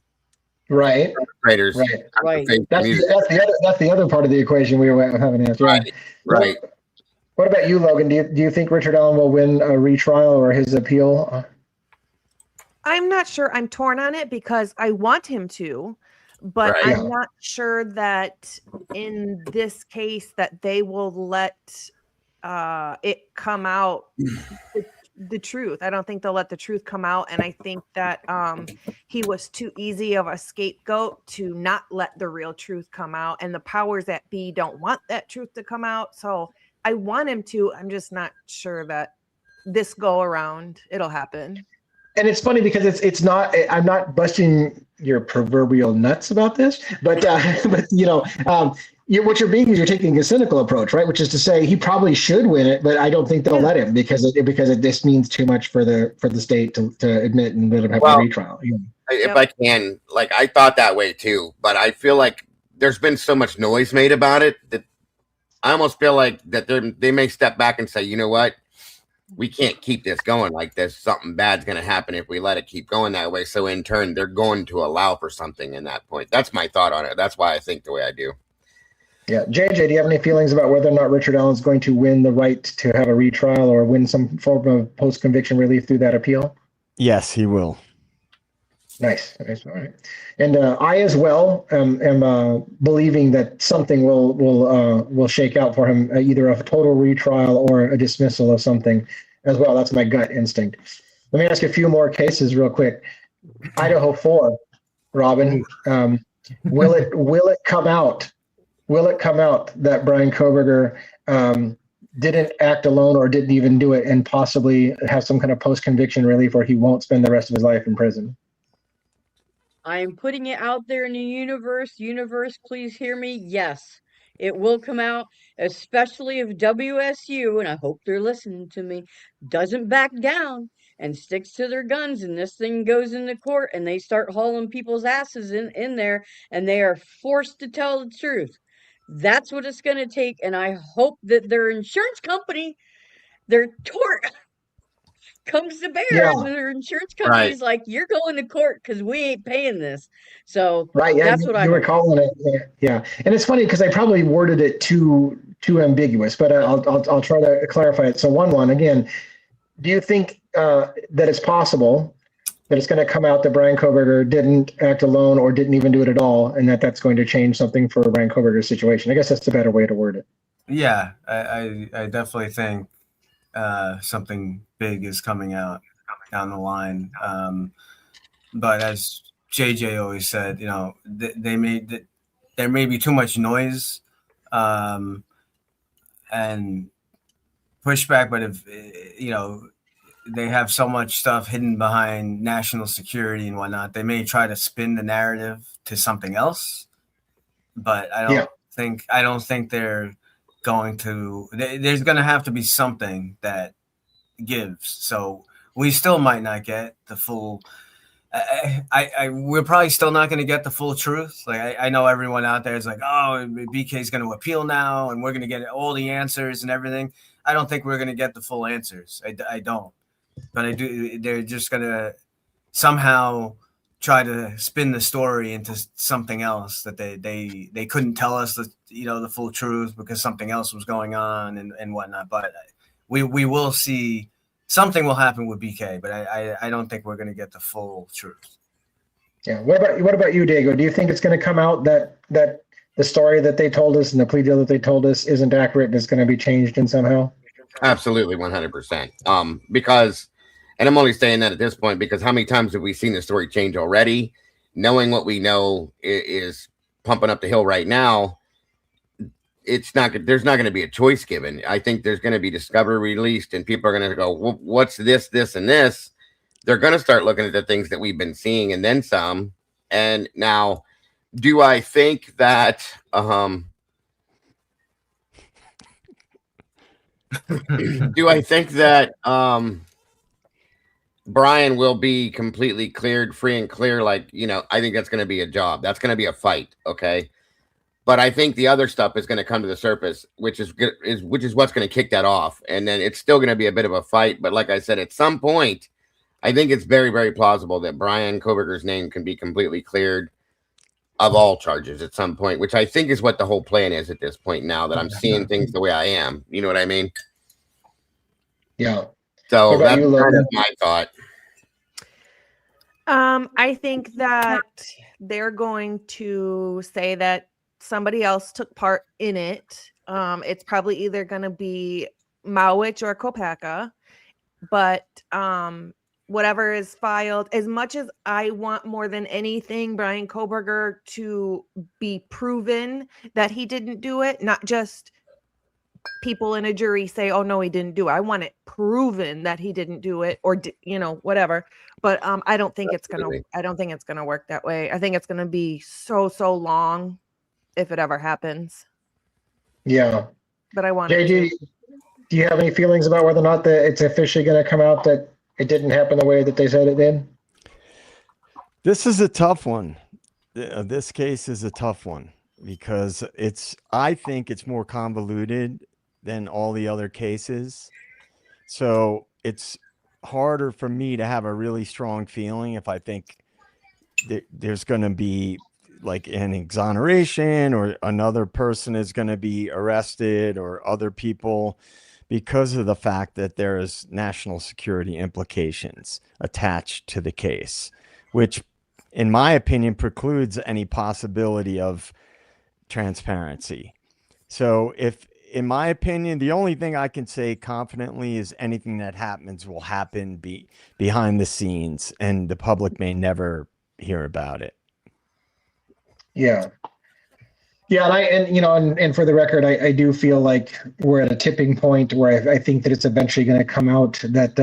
perpetrators? Right. That's the other part of the equation we were having answered. Right. What about you, Logan? Do you think Richard Allen will win a retrial or his appeal? I'm not sure. I'm torn on it because I want him to, but I'm not sure that in this case that they will let it come out the truth. I don't think they'll let the truth come out, and I think that he was too easy of a scapegoat to not let the real truth come out, and the powers that be don't want that truth to come out. So I want him to. I'm just not sure that this go around it'll happen. And it's funny because it's not. I'm not busting your proverbial nuts about this, but what you're being is you're taking a cynical approach, right? Which is to say he probably should win it, but I don't think they'll let him because this means too much for the state to admit and let him have a retrial. If I can, I thought that way too, but I feel like there's been so much noise made about it that I almost feel like that they may step back and say, you know what, we can't keep this going like this. Something bad's going to happen if we let it keep going that way. So in turn, they're going to allow for something in that point. That's my thought on it. That's why I think the way I do. Yeah. JJ, do you have any feelings about whether or not Richard Allen's going to win the right to have a retrial or win some form of post-conviction relief through that appeal? Yes, he will. Nice. All right. And I as well am believing that something will shake out for him, either a total retrial or a dismissal of something as well. That's my gut instinct. Let me ask you a few more cases real quick. Idaho 4, Robin, will it come out? Will it come out that Brian Koberger didn't act alone or didn't even do it and possibly have some kind of post-conviction relief where he won't spend the rest of his life in prison? I'm putting it out there in the universe. Universe, please hear me. Yes, it will come out, especially if WSU, and I hope they're listening to me, doesn't back down and sticks to their guns and this thing goes into court and they start hauling people's asses in there and they are forced to tell the truth. That's what it's going to take. And I hope that their insurance company, their tort comes to bear, Yeah. and their insurance company's like, you're going to court because we ain't paying this. So Right. Yeah. that's what I You were hope. calling it. Yeah. And it's funny because I probably worded it too ambiguous, but I'll try to clarify it. So one again, do you think that it's possible that it's going to come out that Brian Koberger didn't act alone or didn't even do it at all, and that's going to change something for Brian Koberger's situation? I guess that's the better way to word it. Yeah, I definitely think something big is coming out down the line. But as JJ always said, you know, there may be too much noise and pushback, but if you know, they have so much stuff hidden behind national security and whatnot, they may try to spin the narrative to something else. But I don't think they're going to. There's going to have to be something that gives. So we still might not get the full. We're probably still not going to get the full truth. Like I know everyone out there is like, oh, BK is going to appeal now, and we're going to get all the answers and everything. I don't think we're going to get the full answers. I don't. But I do. They're just going to somehow try to spin the story into something else that they couldn't tell us the full truth because something else was going on and whatnot. But we will see something will happen with BK, but I don't think we're going to get the full truth. Yeah. What about you, Diego? Do you think it's going to come out that the story that they told us and the plea deal that they told us isn't accurate and is going to be changed in somehow? Absolutely, 100%. Because, and I'm only saying that at this point because how many times have we seen the story change already? Knowing what we know is pumping up the hill right now. There's not going to be a choice given. I think there's going to be discovery released, and people are going to go, well, what's this, and this? They're going to start looking at the things that we've been seeing, and then some. And now, do I think that? Do I think that Brian will be completely cleared, free and clear? Like, you know, I think that's going to be a job. That's going to be a fight. Okay. But I think the other stuff is going to come to the surface, which is what's going to kick that off. And then it's still going to be a bit of a fight. But like I said, at some point, I think it's very, very plausible that Brian Koberger's name can be completely cleared of all charges at some point, which I think is what the whole plan is at this point now that I'm seeing things the way I am. You know what I mean? Yeah. So that's kind of my thought. I think that they're going to say that somebody else took part in it. It's probably either going to be Mowich or Kopaka, but whatever is filed, as much as I want more than anything Brian Koberger to be proven that he didn't do it, not just people in a jury say, oh no, he didn't do it. I want it proven that he didn't do it, or whatever. But I don't think it's gonna work that way. I think it's gonna be so long if it ever happens. Yeah. But I want JG, do you have any feelings about whether or not that it's officially going to come out that it didn't happen the way that they said it did? This is a tough one. This case is a tough one because I think it's more convoluted than all the other cases So it's harder for me to have a really strong feeling if I think there's going to be like an exoneration or another person is going to be arrested or other people, because of the fact that there is national security implications attached to the case, which in my opinion precludes any possibility of transparency. So if, in my opinion, the only thing I can say confidently is anything that happens will happen behind the scenes, and the public may never hear about it. Yeah. Yeah, and for the record, I do feel like we're at a tipping point where I think that it's eventually going to come out that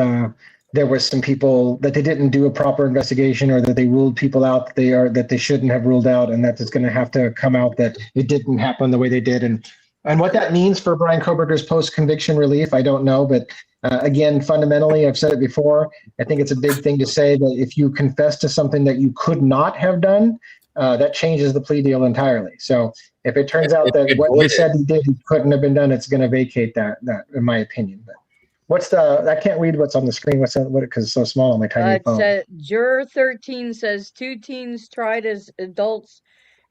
there was some people that they didn't do a proper investigation, or that they ruled people out that they shouldn't have ruled out, and that it's going to have to come out that it didn't happen the way they did. And what that means for Brian Koberger's post-conviction relief, I don't know. But again, fundamentally, I've said it before, I think it's a big thing to say that if you confess to something that you could not have done, that changes the plea deal entirely. So if it turns out that what he said he did, he couldn't have been done, it's going to vacate that, in my opinion. But I can't read what's on the screen. Because it's so small on my tiny phone. Juror 13 says 2 teens tried as adults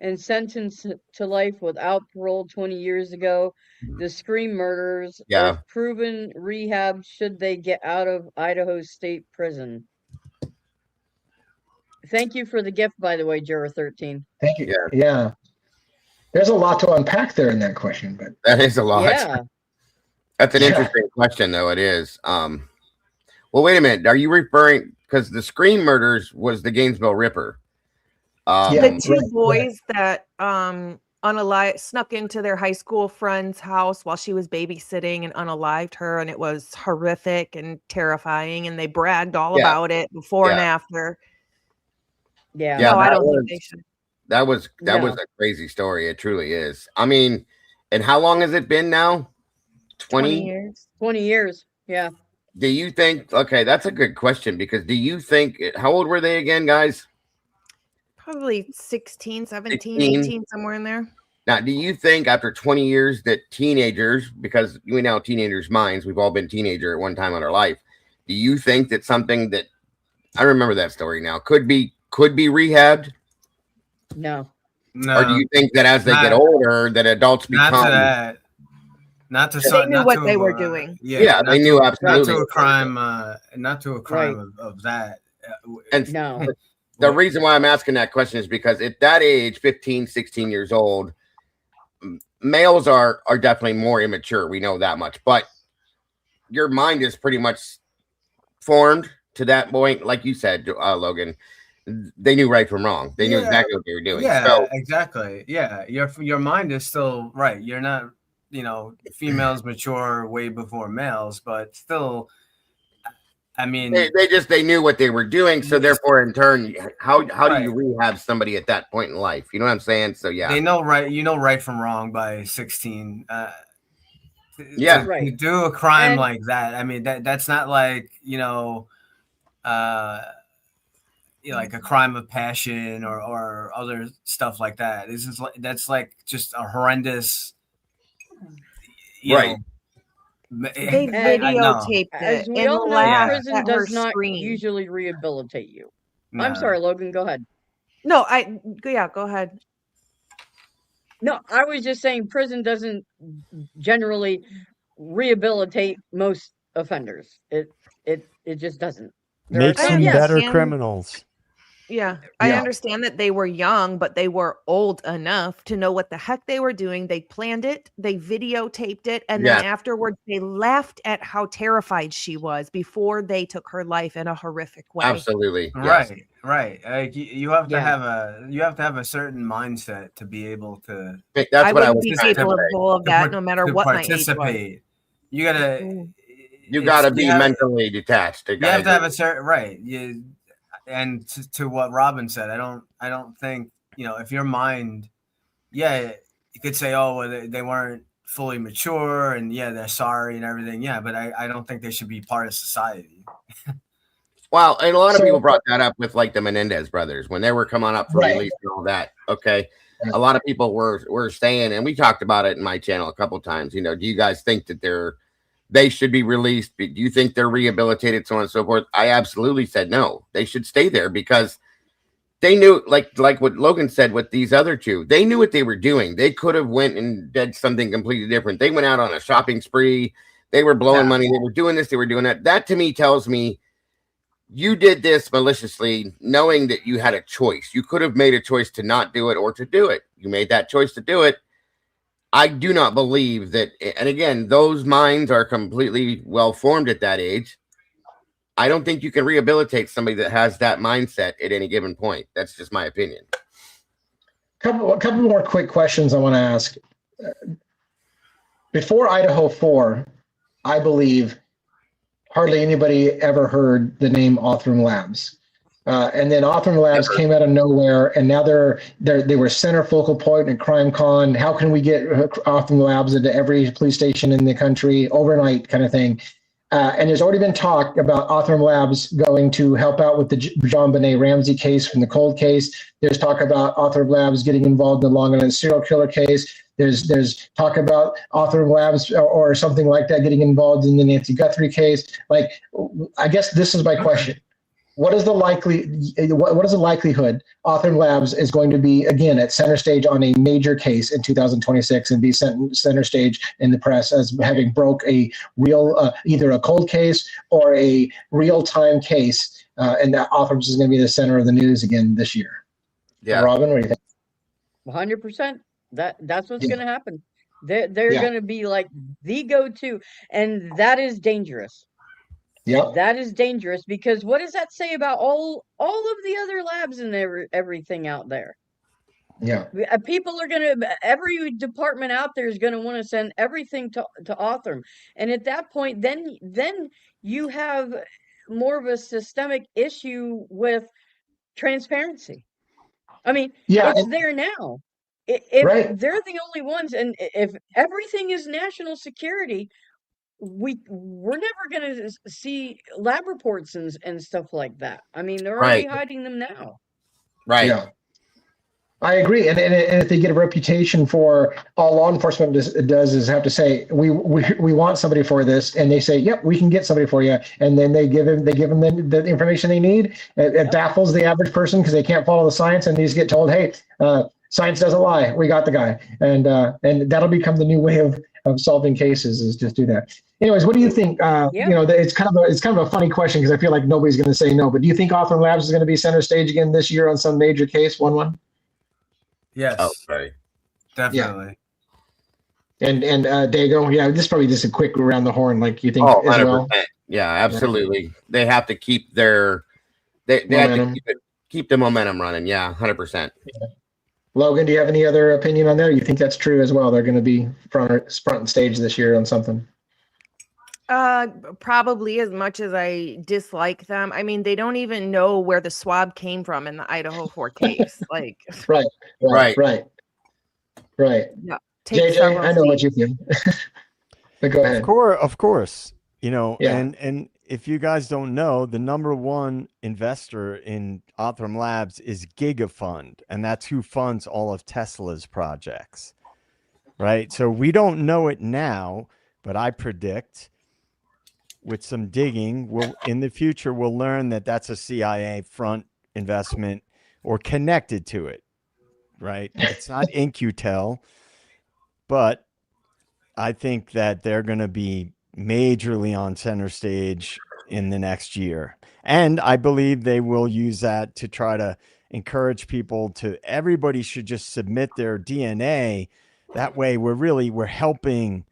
and sentenced to life without parole 20 years ago. The Scream murders, if proven, rehab should they get out of Idaho State Prison. Thank you for the gift, by the way, Juror 13. Thank you. Yeah. There's a lot to unpack there in that question, but that is a lot. Yeah. That's an interesting question, though. It is. Well, wait a minute. Are you referring, because the Scream murders was the Gainesville Ripper? The two boys that snuck into their high school friend's house while she was babysitting and unalived her, and it was horrific and terrifying, and they bragged all about it before and after. Yeah. No, I don't think they should. That was a crazy story. It truly is. I mean, and how long has it been now? 20 years. 20 years. Yeah. Do you think, okay, that's a good question, because do you think, how old were they again, guys? Probably 16, 17, 16. 18, somewhere in there. Now, do you think after 20 years that teenagers, because we know teenagers' minds, we've all been teenager at one time in our life, do you think that something that, I remember that story now, could be rehabbed? No. Or do you think that as they get older, that adults become... They knew what they were doing. Yeah, they knew absolutely. Not to a crime, of that. And no. The reason why I'm asking that question is because at that age, 15, 16 years old, males are definitely more immature. We know that much. But your mind is pretty much formed to that point. Like you said, Logan, they knew right from wrong. They knew exactly what they were doing. Yeah, so, exactly. Yeah, your mind is still right. You're not, females mature way before males, but still, I mean, they knew what they were doing. So therefore, in turn, how do you rehab somebody at that point in life? You know what I'm saying? So yeah, they know right. You know right from wrong by 16. To do a crime like that. I mean, that's not like like a crime of passion or other stuff like that. This is that's like just a horrendous. Right. They videotaped it. As we all know, prison does not usually rehabilitate you. No. I'm sorry, Logan, go ahead. No, go ahead. No, I was just saying prison doesn't generally rehabilitate most offenders. It just doesn't. Makes them better criminals. Yeah, I understand that they were young, but they were old enough to know what the heck they were doing. They planned it, they videotaped it, and then afterwards they laughed at how terrified she was before they took her life in a horrific way. Absolutely. Right. Like you have to have a certain mindset to be able to. That's what I was be capable of that, no matter what participate. My age was. You gotta be mentally detached. You have to have a certain and to what Robin said, I don't think, if your mind, you could say, oh, well, they weren't fully mature and they're sorry and everything. Yeah. But I don't think they should be part of society. Well, and a lot of people brought that up with like the Menendez brothers when they were coming up for release and all that. Okay. A lot of people were saying, and we talked about it in my channel a couple of times, do you guys think that they should be released. Do you think they're rehabilitated, so on and so forth? I absolutely said no. They should stay there because they knew, like what Logan said with these other two, they knew what they were doing. They could have went and did something completely different. They went out on a shopping spree. They were blowing money. They were doing this. They were doing that. That to me tells me you did this maliciously, knowing that you had a choice. You could have made a choice to not do it or to do it. You made that choice to do it. I do not believe that, and again, those minds are completely well formed at that age. I don't think you can rehabilitate somebody that has that mindset at any given point. That's just my opinion. A couple more quick questions I want to ask. Before Idaho 4, I believe hardly anybody ever heard the name Othram Labs. And then Othram Labs came out of nowhere, and now they were center focal point at CrimeCon. How can we get Othram Labs into every police station in the country overnight, kind of thing? And there's already been talk about Othram Labs going to help out with the John Benet Ramsey case from the cold case. There's talk about Othram Labs getting involved in the Long Island serial killer case. There's talk about Othram Labs or something like that getting involved in the Nancy Guthrie case. Like, I guess this is my question. What is the likelihood Othram Labs is going to be again at center stage on a major case in 2026 and be center stage in the press as having broke a real either a cold case or a real-time case, and that Othram is going to be the center of the news again this year? Yeah, Robin, what do you think? 100%. That's what's going to happen. They're going to be like the go-to, and that is dangerous. Yeah, that is dangerous, because what does that say about all of the other labs and everything out there? Yeah, people are gonna, every department out there is gonna want to send everything to Othram, and at that point, then you have more of a systemic issue with transparency. I mean, it's there now. If they're the only ones, and if everything is national security, we're never going to see lab reports and stuff like that. I mean, they're already hiding them now. Right. Yeah, I agree. And if they get a reputation for, all law enforcement does is have to say, we want somebody for this, and they say, yep, we can get somebody for you, and then they give them the information they need. It baffles the average person because they can't follow the science, and they just get told, hey, science doesn't lie, we got the guy, and that'll become the new way of solving cases, is just do that. Anyways, what do you think? You know, it's kind of a funny question because I feel like nobody's going to say no. But do you think Othram Labs is going to be center stage again this year on some major case? 1-1. Yes. Oh, sorry. Definitely. Yeah. And Dago, yeah, this is probably just a quick around the horn. Like, you think? Oh, 100%. As well? Yeah, absolutely. They have to keep their they have to keep the momentum running. Yeah, 100%. Yeah. Logan, do you have any other opinion on that? You think that's true as well? They're going to be front and stage this year on something? Probably, as much as I dislike them. I mean, they don't even know where the swab came from in the Idaho 4 case. Like, right. Yeah. JJ, I know what you think. But go ahead. Of course. You know, and if you guys don't know, the #1 investor in Othram Labs is GigaFund, and that's who funds all of Tesla's projects. Right. So we don't know it now, but I predict with some digging, in the future, we'll learn that that's a CIA front investment or connected to it, right? It's not InQtel, but I think that they're going to be majorly on center stage in the next year. And I believe they will use that to try to encourage people everybody should just submit their DNA. That way we're helping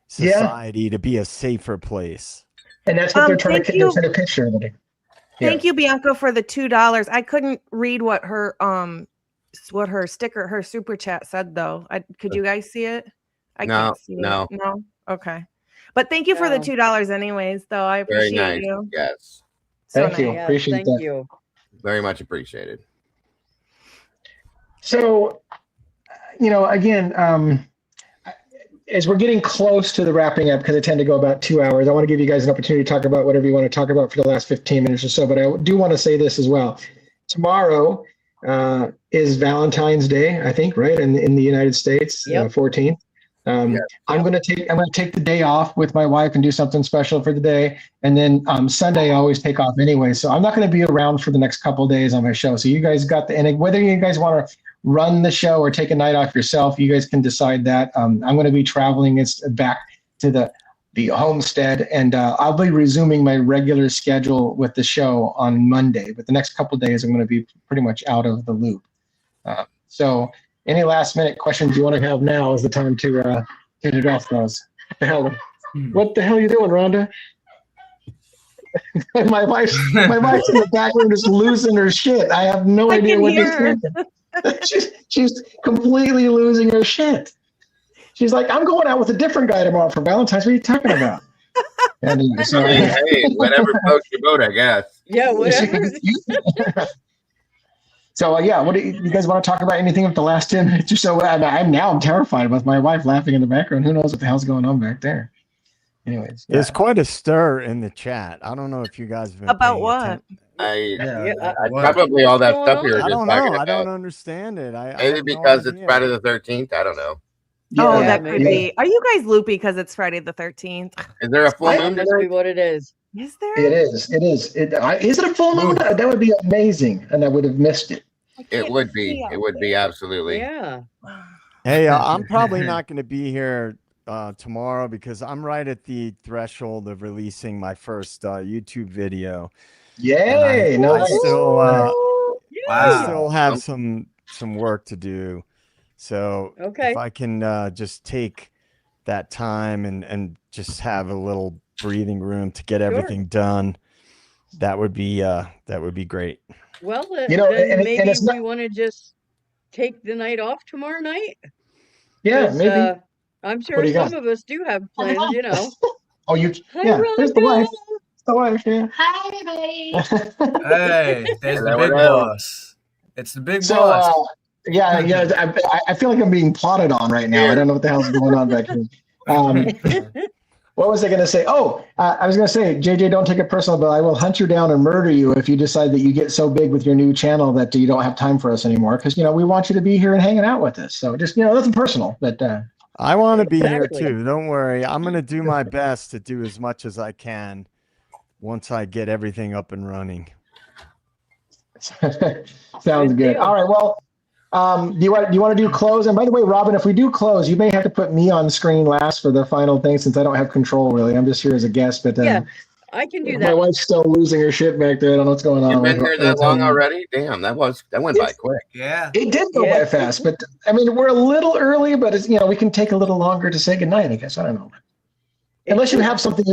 society to be a safer place. And that's what they're trying to get a picture of it. Thank you, Bianca, for the $2. I couldn't read what her sticker, her super chat said though. Could you guys see it? I can't see it. No. Okay. But thank you for the $2 anyways, though. I appreciate you. Yes. Thank you. Appreciate that. Thank you. Very much appreciated. So, you know, again, as we're getting close to the wrapping up, because I tend to go about 2 hours, I want to give you guys an opportunity to talk about whatever you want to talk about for the last 15 minutes or so. But I do want to say this as well. Tomorrow is Valentine's Day, I think, right? In the United States, 14th. Yeah. I'm gonna take the day off with my wife and do something special for the day, and then Sunday I always take off anyway. So I'm not going to be around for the next couple of days on my show. So you guys got and whether you guys want to run the show or take a night off yourself, you guys can decide that. I'm going to be traveling. It's back to the homestead, and I'll be resuming my regular schedule with the show on Monday. But the next couple of days I'm going to be pretty much out of the loop. So any last minute questions you want to have now is the time to address those. What the hell are you doing, Rhonda? my wife's in the back room just losing her shit. I have no idea what just happened. She's completely losing her shit. She's like, I'm going out with a different guy tomorrow for Valentine's. What are you talking about? Anyway, so, hey, whatever floats your boat, I guess. Yeah, whatever. So yeah, what do you guys want to talk about? Anything of the last 10 minutes or so? I'm terrified with my wife laughing in the background. Who knows what the hell's going on back there? Anyways, there's quite a stir in the chat. I don't know if you guys have been About paying what? attention. Probably all that stuff we were I just don't talking know. about. I don't understand it. Maybe because it's Friday the 13th. I don't know. Oh, Yeah, that could be. Are you guys loopy because it's Friday the 13th? Is there a full moon? That must be what it is. Is there? It is. Is it a full moon? That would be amazing, and I would have missed it. It would be. It would be absolutely. Yeah. Hey, I'm probably not going to be here tomorrow because I'm right at the threshold of releasing my first YouTube video. Yay! I still, I still Wow. have some work to do. So Okay. if I can just take that time and just have a little breathing room to get everything done, that would be great. Well, You know, then and maybe it's not- we want to just take the night off tomorrow night. Yeah, 'Cause, maybe. I'm What sure do you some got? of us do have plans, you know. Oh, you? Hi, Yeah, there's the wife. Rhonda. The wife. Yeah. Hi, buddy. Hey, there's the Hello, big hello. boss. It's the big So, boss. yeah. I feel like I'm being plotted on right now. I don't know what the hell's going on back here. What was I going to say? Oh, I was going to say, JJ, don't take it personal, but I will hunt you down and murder you if you decide that you get so big with your new channel that you don't have time for us anymore. Because we want you to be here and hanging out with us. So just nothing personal, but I want to be here Exactly. too. Don't worry. I'm going to do my best to do as much as I can once I get everything up and running. sounds good. deal. All right. Well, do you want to do close? And by the way, Robin, if we do close, you may have to put me on screen last for the final thing since I don't have control really. I'm just here as a guest, but Yeah, I can do my that. wife's still losing her shit back there. I don't know what's going on. You've been here that with long her. already? Damn, that went by quick. Yeah. It did go Yeah. by fast, but I mean, we're a little early, but it's, we can take a little longer to say goodnight, I guess. I don't know. Unless you have something,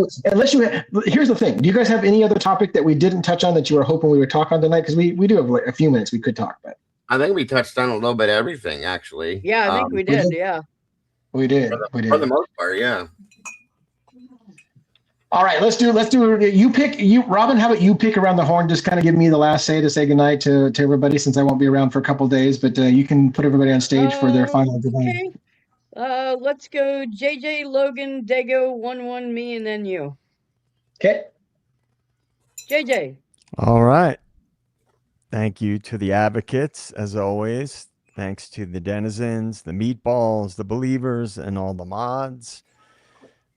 here's the thing. Do you guys have any other topic that we didn't touch on that you were hoping we would talk on tonight? Because we do have like a few minutes we could talk about. I think we touched on a little bit of everything, actually. Yeah, I think we did. Yeah. We did. For the most part, yeah. All right, let's do Robin, how about you pick around the horn, just kind of give me the last say to say goodnight to everybody since I won't be around for a couple of days, but you can put everybody on stage for their final goodnight. Okay. Let's go JJ, Logan, Dago, 1-1, me, and then you. Okay. JJ. All right. Thank you to the advocates, as always. Thanks to the denizens, the meatballs, the believers, and all the mods.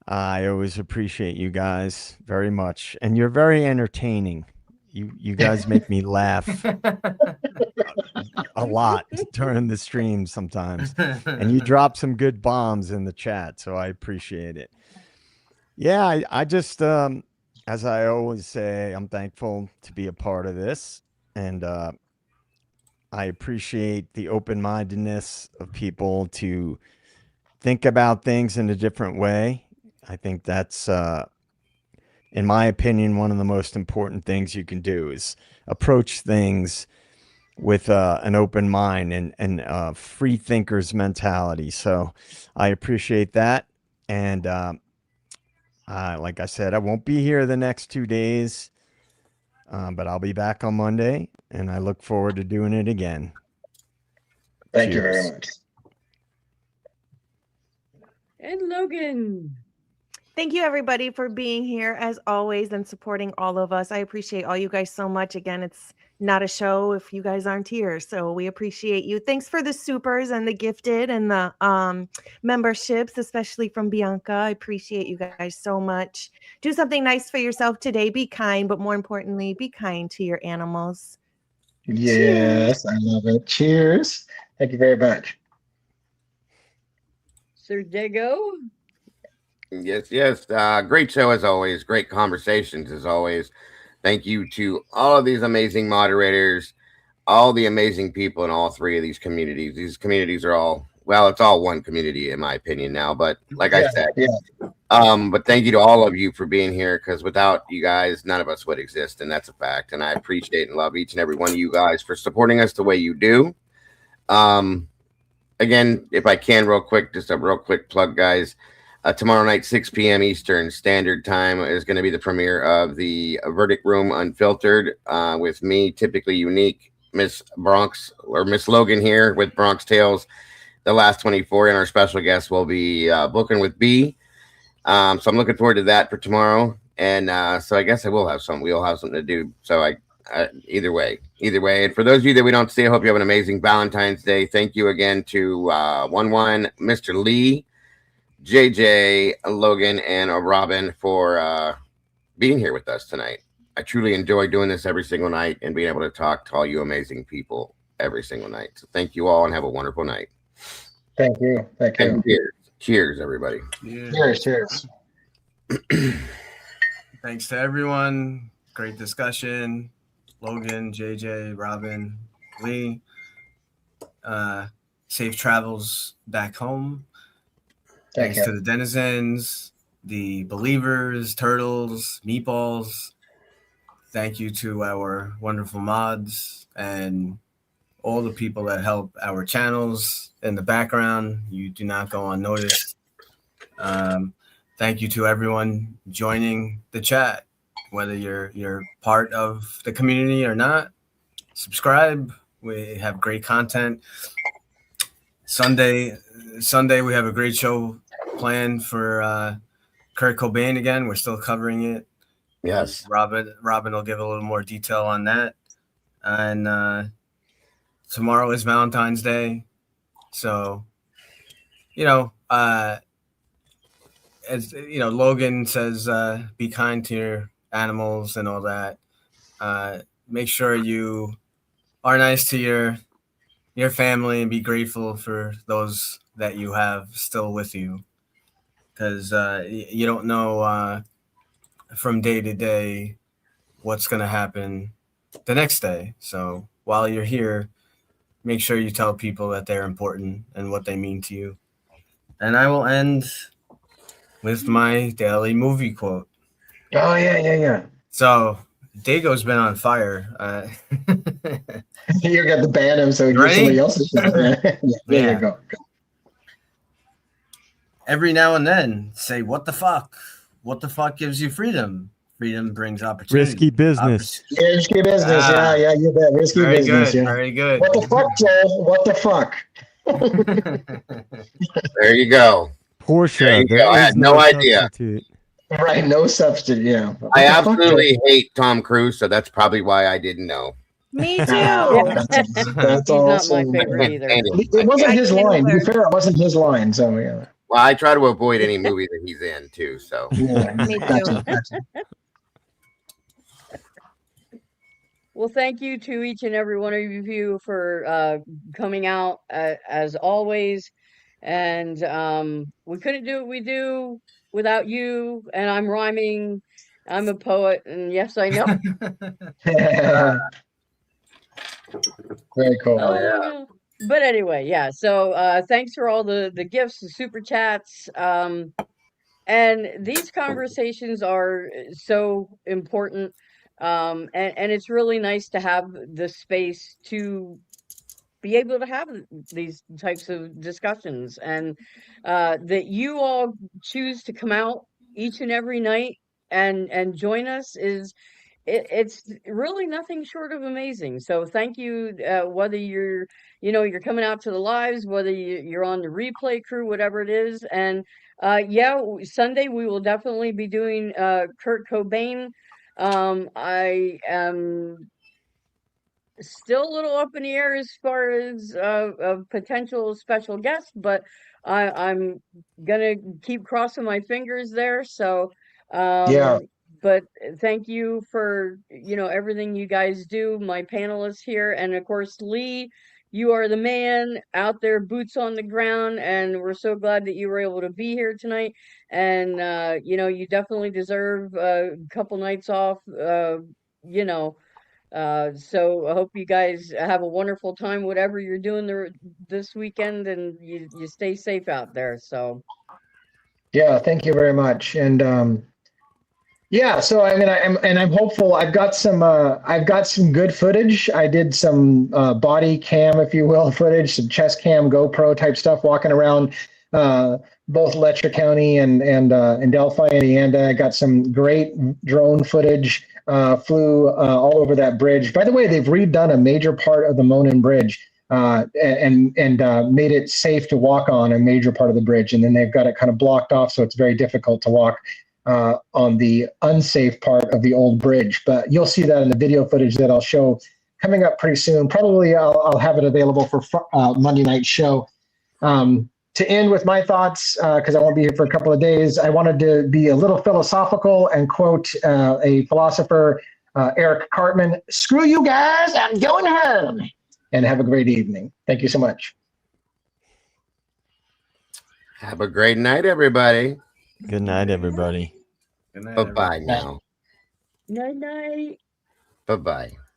I always appreciate you guys very much. And you're very entertaining. You guys make me laugh a lot during the stream sometimes. And you drop some good bombs in the chat, so I appreciate it. Yeah, I just, as I always say, I'm thankful to be a part of this. And I appreciate the open-mindedness of people to think about things in a different way. I think that's, in my opinion, one of the most important things you can do is approach things with an open mind and free thinker's mentality. So I appreciate that. And like I said, I won't be here the next 2 days, but I'll be back on Monday, and I look forward to doing it again. Thank you Cheers. very much. And Logan. Thank you, everybody, for being here as always and supporting all of us. I appreciate all you guys so much. Again, it's not a show if you guys aren't here, so we appreciate you. Thanks for the supers and the gifted and the memberships, especially from Bianca. I appreciate you guys so much. Do something nice for yourself today. Be kind, but more importantly, be kind to your animals. Yes, I love it. Cheers. Thank you very much. Sir Diego? Yes. Great show as always. Great conversations as always. Thank you to all of these amazing moderators, all the amazing people in all three of these communities. These communities are all, well, it's all one community in my opinion now. But like I said, but thank you to all of you for being here, because without you guys, none of us would exist, and that's a fact. And I appreciate and love each and every one of you guys for supporting us the way you do. Again, if I can, real quick, just a real quick plug, guys. Tomorrow night, 6 p.m. Eastern Standard Time is going to be the premiere of the Verdict Room Unfiltered with me, typically unique, Miss Bronx or Miss Logan here with Bronx Tales, the last 24, and our special guest will be Booking with B. So I'm looking forward to that for tomorrow, and so I guess we'll have something to do. So either way. And for those of you that we don't see, I hope you have an amazing Valentine's Day. Thank you again to 11 Mr. Lee, JJ, Logan, and Robin for being here with us tonight. I truly enjoy doing this every single night and being able to talk to all you amazing people every single night. So thank you all and have a wonderful night. Thank you. And cheers, everybody. Cheers. Thanks to everyone. Great discussion. Logan, JJ, Robin, Lee. Safe travels back home. Thanks to the denizens, the believers, turtles, meatballs. Thank you to our wonderful mods and all the people that help our channels in the background. You do not go unnoticed. Thank you to everyone joining the chat, whether you're part of the community or not. Subscribe. We have great content. Sunday we have a great show planned for Kurt Cobain again. We're still covering it. Yes. Robin will give a little more detail on that. And tomorrow is Valentine's Day. So, as Logan says, be kind to your animals and all that. Make sure you are nice to your family and be grateful for those that you have still with you, because you don't know from day to day what's going to happen the next day. So while you're here, make sure you tell people that they're important and what they mean to you. And I will end with my daily movie quote. Oh, yeah. So Dago's been on fire. You got to ban him so he gives somebody else's shot. There you go. Every now and then, say, what the fuck? What the fuck gives you freedom? Freedom brings opportunity. Risky business. Risky business. Yeah, you bet. Risky very business. Good, yeah. Very good. What the fuck, Joel? What the fuck? There you go. Porsche. I had no idea. Substitute. Right, no substitute. Yeah. I absolutely hate Tom Cruise, so that's probably why I didn't know. Me too. That's He's not my favorite either. It wasn't his line. To be fair, it wasn't his line. So yeah. Well, I try to avoid any movie that he's in too. So Yeah. Me too. Gotcha. Well, thank you to each and every one of you for coming out as always. And we couldn't do what we do without you. And I'm rhyming. I'm a poet. And yes, I know. Very cool. But anyway, yeah. So thanks for all the gifts, the super chats. And these conversations are so important. And it's really nice to have the space to be able to have these types of discussions, and that you all choose to come out each and every night and join us is it's really nothing short of amazing. So thank you, whether you're, you're coming out to the lives, whether you're on the replay crew, whatever it is. And yeah, Sunday we will definitely be doing Kurt Cobain. I am still a little up in the air as far as a potential special guest, but I'm gonna keep crossing my fingers there. So, Yeah. but thank you for everything you guys do, my panelists here, and of course Lee. You are the man out there, boots on the ground, and we're so glad that you were able to be here tonight. And you definitely deserve a couple nights off. You know, so I hope you guys have a wonderful time, whatever you're doing this weekend, and you stay safe out there. So Yeah, thank you very much. And yeah, so I mean, I'm hopeful. I've got some good footage. I did some body cam, if you will, footage, some chest cam, GoPro type stuff, walking around both Letcher County and Delphi, Indiana. I got some great drone footage. Flew all over that bridge. By the way, they've redone a major part of the Monon Bridge and made it safe to walk on a major part of the bridge. And then they've got it kind of blocked off, so it's very difficult to walk on the unsafe part of the old bridge. But you'll see that in the video footage that I'll show coming up pretty soon. Probably I'll have it available for Monday night show. To end with my thoughts, because I won't be here for a couple of days, I wanted to be a little philosophical and quote a philosopher, Eric Cartman, "Screw you guys, I'm going home." And have a great evening. Thank you so much. Have a great night, everybody. Good night, everybody. Good night, Bye-bye everyone. now. night night. Bye-bye.